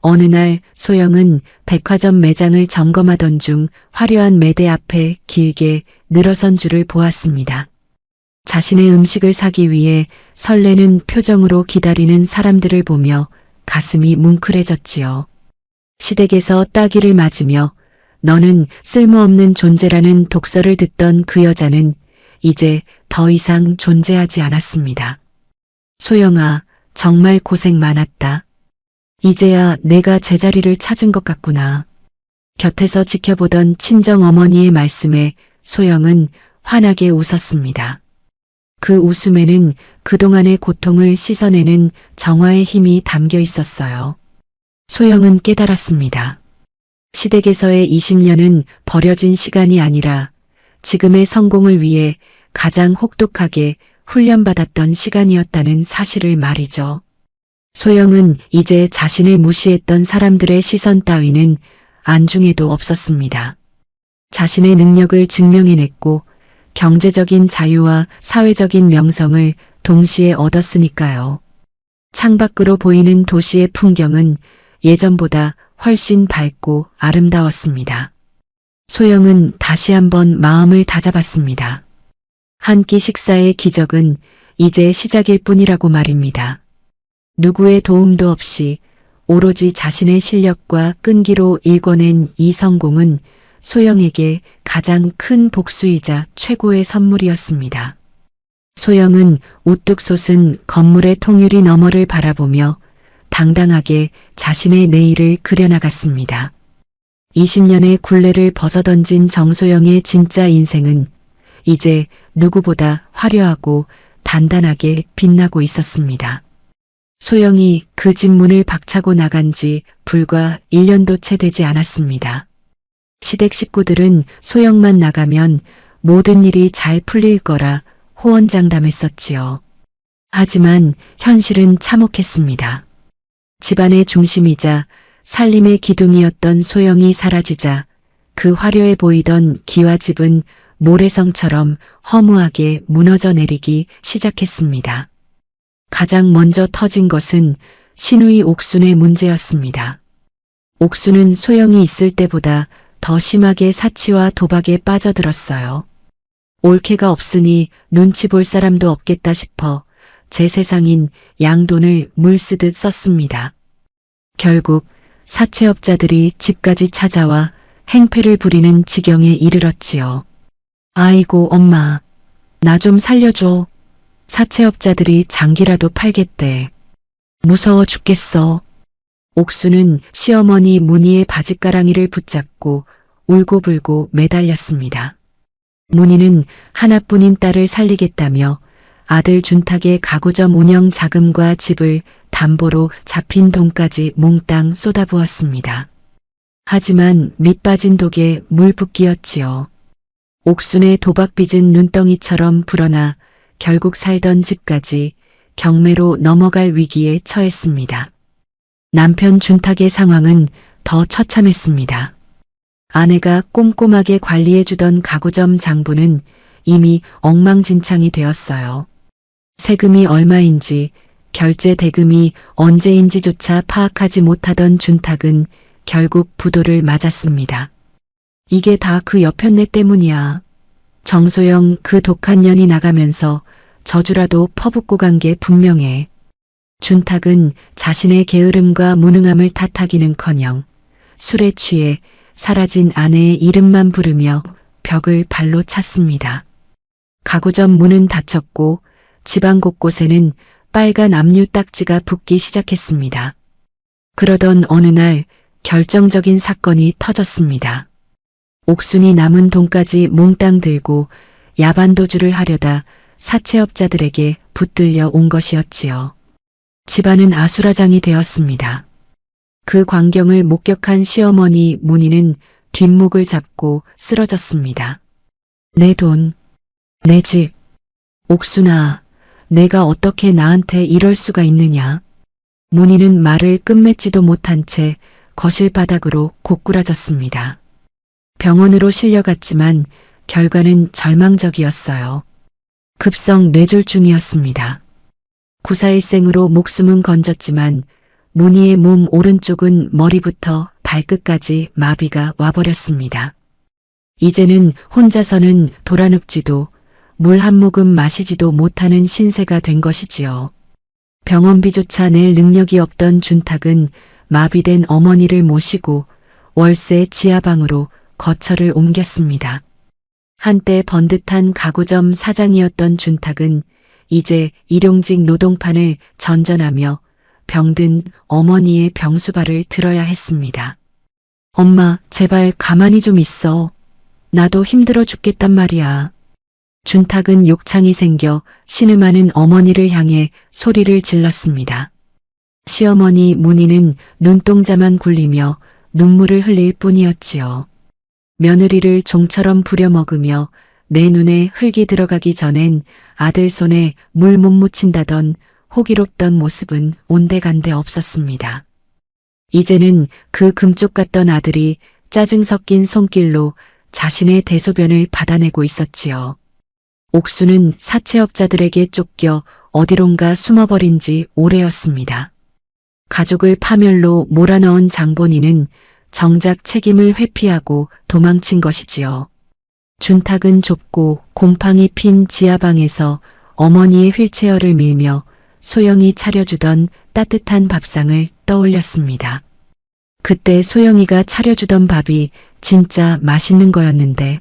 [SPEAKER 2] 어느 날 소영은 백화점 매장을 점검하던 중 화려한 매대 앞에 길게 늘어선 줄을 보았습니다. 자신의 음식을 사기 위해 설레는 표정으로 기다리는 사람들을 보며 가슴이 뭉클해졌지요. 시댁에서 따귀를 맞으며 너는 쓸모없는 존재라는 독설을 듣던 그 여자는 이제 더 이상 존재하지 않았습니다. 소영아, 정말 고생 많았다. 이제야 내가 제자리를 찾은 것 같구나. 곁에서 지켜보던 친정 어머니의 말씀에 소영은 환하게 웃었습니다. 그 웃음에는 그동안의 고통을 씻어내는 정화의 힘이 담겨 있었어요. 소영은 깨달았습니다. 시댁에서의 20년은 버려진 시간이 아니라 지금의 성공을 위해 가장 혹독하게 훈련받았던 시간이었다는 사실을 말이죠. 소영은 이제 자신을 무시했던 사람들의 시선 따위는 안중에도 없었습니다. 자신의 능력을 증명해냈고 경제적인 자유와 사회적인 명성을 동시에 얻었으니까요. 창밖으로 보이는 도시의 풍경은 예전보다 훨씬 밝고 아름다웠습니다. 소영은 다시 한번 마음을 다잡았습니다. 한 끼 식사의 기적은 이제 시작일 뿐이라고 말입니다. 누구의 도움도 없이 오로지 자신의 실력과 끈기로 일궈낸 이 성공은 소영에게 가장 큰 복수이자 최고의 선물이었습니다. 소영은 우뚝 솟은 건물의 통유리 너머를 바라보며 당당하게 자신의 내일을 그려나갔습니다. 20년의 굴레를 벗어던진 정소영의 진짜 인생은 이제 누구보다 화려하고 단단하게 빛나고 있었습니다. 소영이 그 집 문을 박차고 나간 지 불과 1년도 채 되지 않았습니다. 시댁 식구들은 소영만 나가면 모든 일이 잘 풀릴 거라 호언장담했었지요. 하지만 현실은 참혹했습니다. 집안의 중심이자 살림의 기둥이었던 소영이 사라지자 그 화려해 보이던 기와집은 모래성처럼 허무하게 무너져 내리기 시작했습니다. 가장 먼저 터진 것은 시누이 옥순의 문제였습니다. 옥순은 소영이 있을 때보다 더 심하게 사치와 도박에 빠져들었어요. 올케가 없으니 눈치 볼 사람도 없겠다 싶어 제 세상인 양돈을 물쓰듯 썼습니다. 결국 사채업자들이 집까지 찾아와 행패를 부리는 지경에 이르렀지요. 아이고 엄마, 나 좀 살려줘. 사채업자들이 장기라도 팔겠대. 무서워 죽겠어. 옥수는 시어머니 문희의 바짓가랑이를 붙잡고 울고불고 매달렸습니다. 문희는 하나뿐인 딸을 살리겠다며 아들 준탁의 가구점 운영 자금과 집을 담보로 잡힌 돈까지 몽땅 쏟아부었습니다. 하지만 밑빠진 독에 물 붓기였지요. 옥순의 도박빚은 눈덩이처럼 불어나 결국 살던 집까지 경매로 넘어갈 위기에 처했습니다. 남편 준탁의 상황은 더 처참했습니다. 아내가 꼼꼼하게 관리해주던 가구점 장부는 이미 엉망진창이 되었어요. 세금이 얼마인지 결제 대금이 언제인지조차 파악하지 못하던 준탁은 결국 부도를 맞았습니다. 이게 다 그 여편네 때문이야. 정소영 그 독한 년이 나가면서 저주라도 퍼붓고 간 게 분명해. 준탁은 자신의 게으름과 무능함을 탓하기는커녕 술에 취해 사라진 아내의 이름만 부르며 벽을 발로 찼습니다. 가구점 문은 닫혔고 집안 곳곳에는 빨간 압류 딱지가 붙기 시작했습니다. 그러던 어느 날 결정적인 사건이 터졌습니다. 옥순이 남은 돈까지 몽땅 들고 야반도주를 하려다 사채업자들에게 붙들려 온 것이었지요. 집안은 아수라장이 되었습니다. 그 광경을 목격한 시어머니 문희는 뒷목을 잡고 쓰러졌습니다. 내 돈, 내 집, 옥순아, 내가 어떻게 나한테 이럴 수가 있느냐. 문희는 말을 끝맺지도 못한 채 거실 바닥으로 고꾸라졌습니다. 병원으로 실려갔지만 결과는 절망적이었어요. 급성 뇌졸중이었습니다. 구사일생으로 목숨은 건졌지만 문희의 몸 오른쪽은 머리부터 발끝까지 마비가 와버렸습니다. 이제는 혼자서는 돌아눕지도 물 한 모금 마시지도 못하는 신세가 된 것이지요. 병원비조차 낼 능력이 없던 준탁은 마비된 어머니를 모시고 월세 지하방으로 거처를 옮겼습니다. 한때 번듯한 가구점 사장이었던 준탁은 이제 일용직 노동판을 전전하며 병든 어머니의 병수발을 들어야 했습니다. 엄마, 제발 가만히 좀 있어. 나도 힘들어 죽겠단 말이야. 준탁은 욕창이 생겨 신음하는 어머니를 향해 소리를 질렀습니다. 시어머니 문희는 눈동자만 굴리며 눈물을 흘릴 뿐이었지요. 며느리를 종처럼 부려먹으며 내 눈에 흙이 들어가기 전엔 아들 손에 물 못 묻힌다던 호기롭던 모습은 온데간데 없었습니다. 이제는 그 금쪽 같던 아들이 짜증 섞인 손길로 자신의 대소변을 받아내고 있었지요. 옥수는 사채업자들에게 쫓겨 어디론가 숨어버린 지 오래였습니다. 가족을 파멸로 몰아넣은 장본인은 정작 책임을 회피하고 도망친 것이지요. 준탁은 좁고 곰팡이 핀 지하방에서 어머니의 휠체어를 밀며 소영이 차려주던 따뜻한 밥상을 떠올렸습니다. 그때 소영이가 차려주던 밥이 진짜 맛있는 거였는데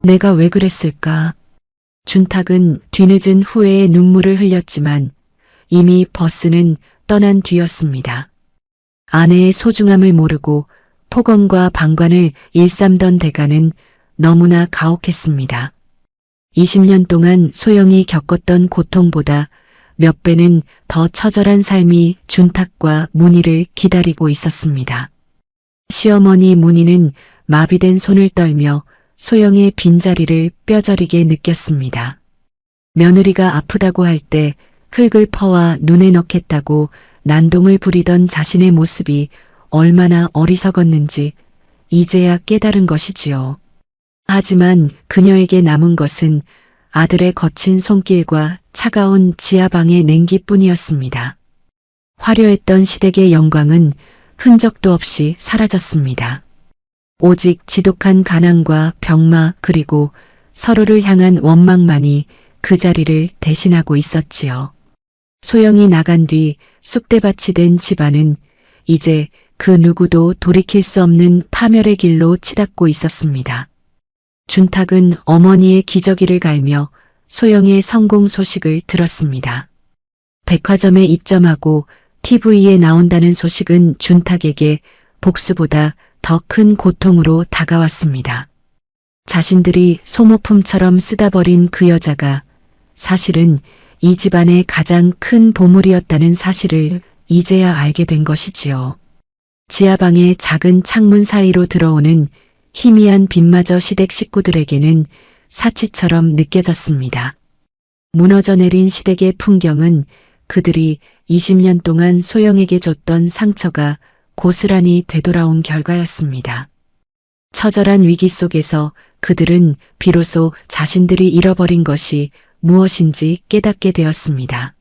[SPEAKER 2] 내가 왜 그랬을까? 준탁은 뒤늦은 후회의 눈물을 흘렸지만 이미 버스는 떠난 뒤였습니다. 아내의 소중함을 모르고 폭언과 방관을 일삼던 대가는 너무나 가혹했습니다. 20년 동안 소영이 겪었던 고통보다 몇 배는 더 처절한 삶이 준탁과 문희를 기다리고 있었습니다. 시어머니 문희는 마비된 손을 떨며 소영의 빈자리를 뼈저리게 느꼈습니다. 며느리가 아프다고 할 때 흙을 퍼와 눈에 넣겠다고 난동을 부리던 자신의 모습이 얼마나 어리석었는지 이제야 깨달은 것이지요. 하지만 그녀에게 남은 것은 아들의 거친 손길과 차가운 지하방의 냉기뿐이었습니다. 화려했던 시댁의 영광은 흔적도 없이 사라졌습니다. 오직 지독한 가난과 병마 그리고 서로를 향한 원망만이 그 자리를 대신하고 있었지요. 소영이 나간 뒤 쑥대밭이 된 집안은 이제 그 누구도 돌이킬 수 없는 파멸의 길로 치닫고 있었습니다. 준탁은 어머니의 기저귀를 갈며 소영의 성공 소식을 들었습니다. 백화점에 입점하고 TV에 나온다는 소식은 준탁에게 복수보다 더 큰 고통으로 다가왔습니다. 자신들이 소모품처럼 쓰다 버린 그 여자가 사실은 이 집안의 가장 큰 보물이었다는 사실을 이제야 알게 된 것이지요. 지하방의 작은 창문 사이로 들어오는 희미한 빛마저 시댁 식구들에게는 사치처럼 느껴졌습니다. 무너져 내린 시댁의 풍경은 그들이 20년 동안 소영에게 줬던 상처가 고스란히 되돌아온 결과였습니다. 처절한 위기 속에서 그들은 비로소 자신들이 잃어버린 것이 무엇인지 깨닫게 되었습니다.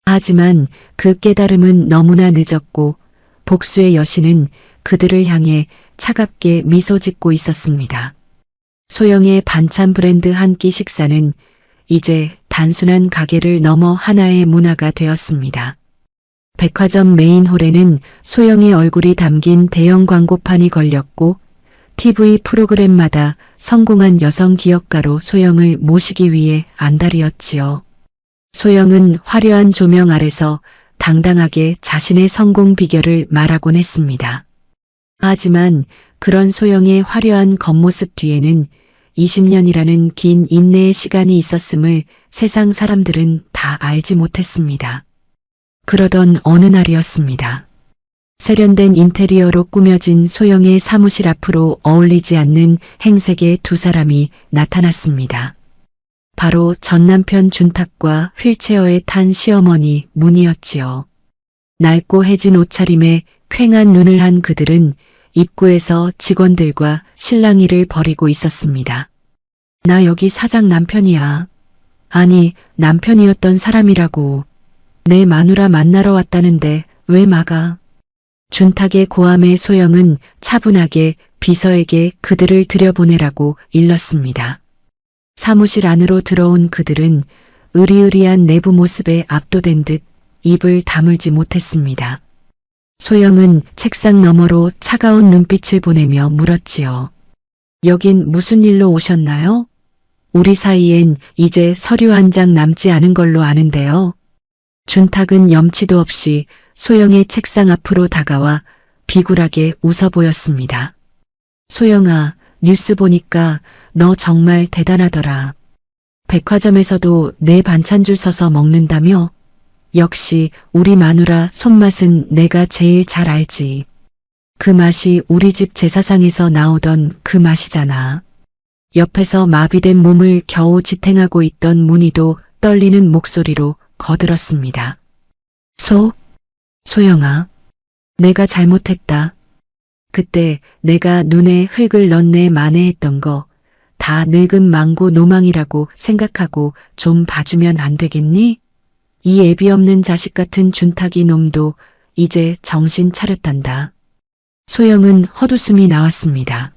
[SPEAKER 2] 하지만 그 깨달음은 너무나 늦었고 복수의 여신은 그들을 향해 차갑게 미소 짓고 있었습니다. 소영의 반찬 브랜드 한 끼 식사는 이제 단순한 가게를 넘어 하나의 문화가 되었습니다. 백화점 메인홀에는 소영의 얼굴이 담긴 대형 광고판이 걸렸고 TV 프로그램마다 성공한 여성 기업가로 소영을 모시기 위해 안달이었지요. 소영은 화려한 조명 아래서 당당하게 자신의 성공 비결을 말하곤 했습니다. 하지만 그런 소영의 화려한 겉모습 뒤에는 20년이라는 긴 인내의 시간이 있었음을 세상 사람들은 다 알지 못했습니다. 그러던 어느 날이었습니다. 세련된 인테리어로 꾸며진 소영의 사무실 앞으로 어울리지 않는 행색의 두 사람이 나타났습니다. 바로 전 남편 준탁과 휠체어에 탄 시어머니 문희였지요. 낡고 해진 옷차림에 퀭한 눈을 한 그들은 입구에서 직원들과 실랑이를 벌이고 있었습니다. 나 여기 사장 남편이야. 아니, 남편이었던 사람이라고. 내 마누라 만나러 왔다는데 왜 막아? 준탁의 고함에 소영은 차분하게 비서에게 그들을 들여보내라고 일렀습니다. 사무실 안으로 들어온 그들은 으리으리한 내부 모습에 압도된 듯 입을 다물지 못했습니다. 소영은 책상 너머로 차가운 눈빛을 보내며 물었지요. 여긴 무슨 일로 오셨나요? 우리 사이엔 이제 서류 한 장 남지 않은 걸로 아는데요. 준탁은 염치도 없이 소영의 책상 앞으로 다가와 비굴하게 웃어 보였습니다. 소영아, 뉴스 보니까 너 정말 대단하더라. 백화점에서도 내 반찬 줄 서서 먹는다며? 역시 우리 마누라 손맛은 내가 제일 잘 알지. 그 맛이 우리 집 제사상에서 나오던 그 맛이잖아. 옆에서 마비된 몸을 겨우 지탱하고 있던 문희도 떨리는 목소리로 거들었습니다. 소영아, 내가 잘못했다. 그때 내가 눈에 흙을 넣네 만회했던 거 다 늙은 망구 노망이라고 생각하고 좀 봐주면 안 되겠니? 이 애비 없는 자식 같은 준탁이 놈도 이제 정신 차렸단다. 소영은 헛웃음이 나왔습니다.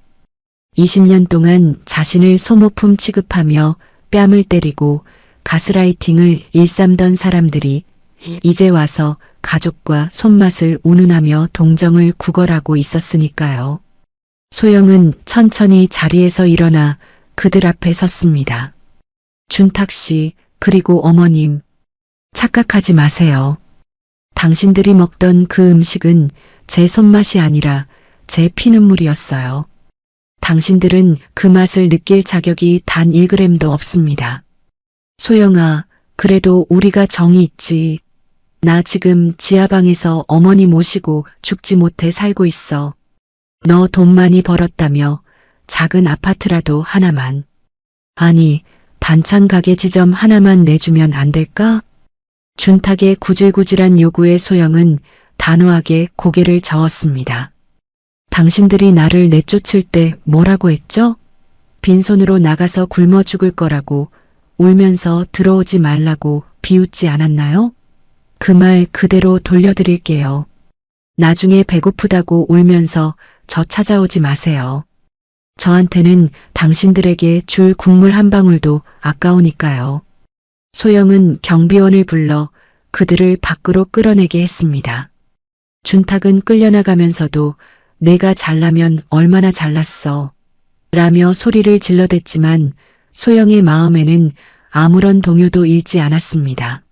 [SPEAKER 2] 20년 동안 자신을 소모품 취급하며 뺨을 때리고 가스라이팅을 일삼던 사람들이 이제 와서 가족과 손맛을 운운하며 동정을 구걸하고 있었으니까요. 소영은 천천히 자리에서 일어나 그들 앞에 섰습니다. 준탁 씨, 그리고 어머님, 착각하지 마세요. 당신들이 먹던 그 음식은 제 손맛이 아니라 제 피눈물이었어요. 당신들은 그 맛을 느낄 자격이 단 1g도 없습니다. 소영아, 그래도 우리가 정이 있지. 나 지금 지하방에서 어머니 모시고 죽지 못해 살고 있어. 너 돈 많이 벌었다며 작은 아파트라도 하나만. 아니, 반찬 가게 지점 하나만 내주면 안 될까? 준탁의 구질구질한 요구에 소영은 단호하게 고개를 저었습니다. 당신들이 나를 내쫓을 때 뭐라고 했죠? 빈손으로 나가서 굶어 죽을 거라고 울면서 들어오지 말라고 비웃지 않았나요? 그 말 그대로 돌려드릴게요. 나중에 배고프다고 울면서 저 찾아오지 마세요. 저한테는 당신들에게 줄 국물 한 방울도 아까우니까요. 소영은 경비원을 불러 그들을 밖으로 끌어내게 했습니다. 준탁은 끌려나가면서도 내가 잘나면 얼마나 잘났어. 라며 소리를 질러댔지만 소영의 마음에는 아무런 동요도 일지 않았습니다.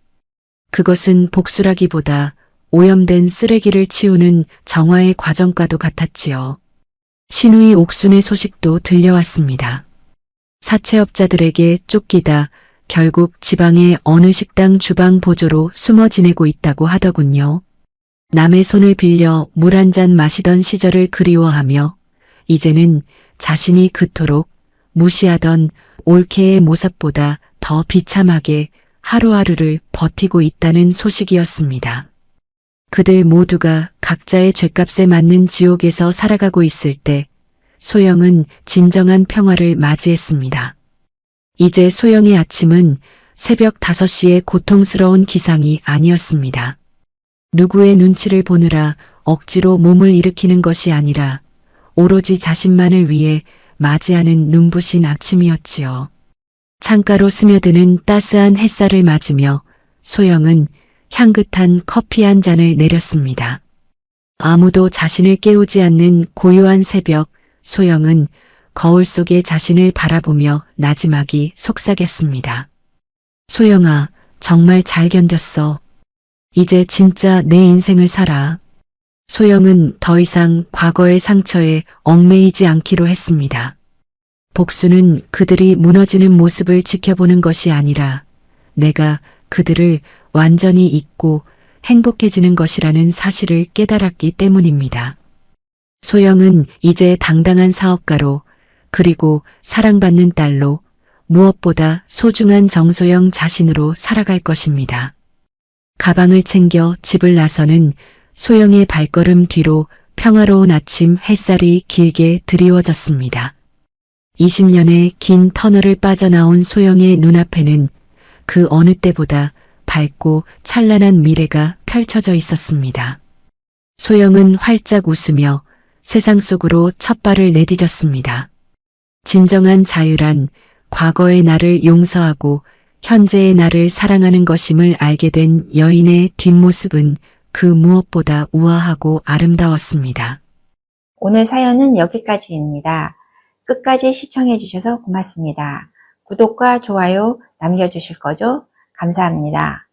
[SPEAKER 2] 그것은 복수라기보다 오염된 쓰레기를 치우는 정화의 과정과도 같았지요. 신우이 옥순의 소식도 들려왔습니다. 사채업자들에게 쫓기다 결국 지방의 어느 식당 주방 보조로 숨어 지내고 있다고 하더군요. 남의 손을 빌려 물 한 잔 마시던 시절을 그리워하며 이제는 자신이 그토록 무시하던 올케의 모습보다 더 비참하게 하루하루를 버티고 있다는 소식이었습니다. 그들 모두가 각자의 죄값에 맞는 지옥에서 살아가고 있을 때 소영은 진정한 평화를 맞이했습니다. 이제 소영의 아침은 새벽 5시의 고통스러운 기상이 아니었습니다. 누구의 눈치를 보느라 억지로 몸을 일으키는 것이 아니라 오로지 자신만을 위해 맞이하는 눈부신 아침이었지요. 창가로 스며드는 따스한 햇살을 맞으며 소영은 향긋한 커피 한 잔을 내렸습니다. 아무도 자신을 깨우지 않는 고요한 새벽, 소영은 거울 속에 자신을 바라보며 나지막이 속삭였습니다. 소영아, 정말 잘 견뎠어. 이제 진짜 내 인생을 살아. 소영은 더 이상 과거의 상처에 얽매이지 않기로 했습니다. 복수는 그들이 무너지는 모습을 지켜보는 것이 아니라 내가 그들을 완전히 잊고 행복해지는 것이라는 사실을 깨달았기 때문입니다. 소영은 이제 당당한 사업가로 그리고 사랑받는 딸로 무엇보다 소중한 정소영 자신으로 살아갈 것입니다. 가방을 챙겨 집을 나서는 소영의 발걸음 뒤로 평화로운 아침 햇살이 길게 드리워졌습니다. 20년의 긴 터널을 빠져나온 소영의 눈앞에는 그 어느 때보다 밝고 찬란한 미래가 펼쳐져 있었습니다. 소영은 활짝 웃으며 세상 속으로 첫 발을 내디뎠습니다. 진정한 자유란 과거의 나를 용서하고 현재의 나를 사랑하는 것임을 알게 된 여인의 뒷모습은 그 무엇보다 우아하고 아름다웠습니다.
[SPEAKER 5] 오늘 사연은 여기까지입니다. 끝까지 시청해 주셔서 고맙습니다. 구독과 좋아요 남겨주실 거죠? 감사합니다.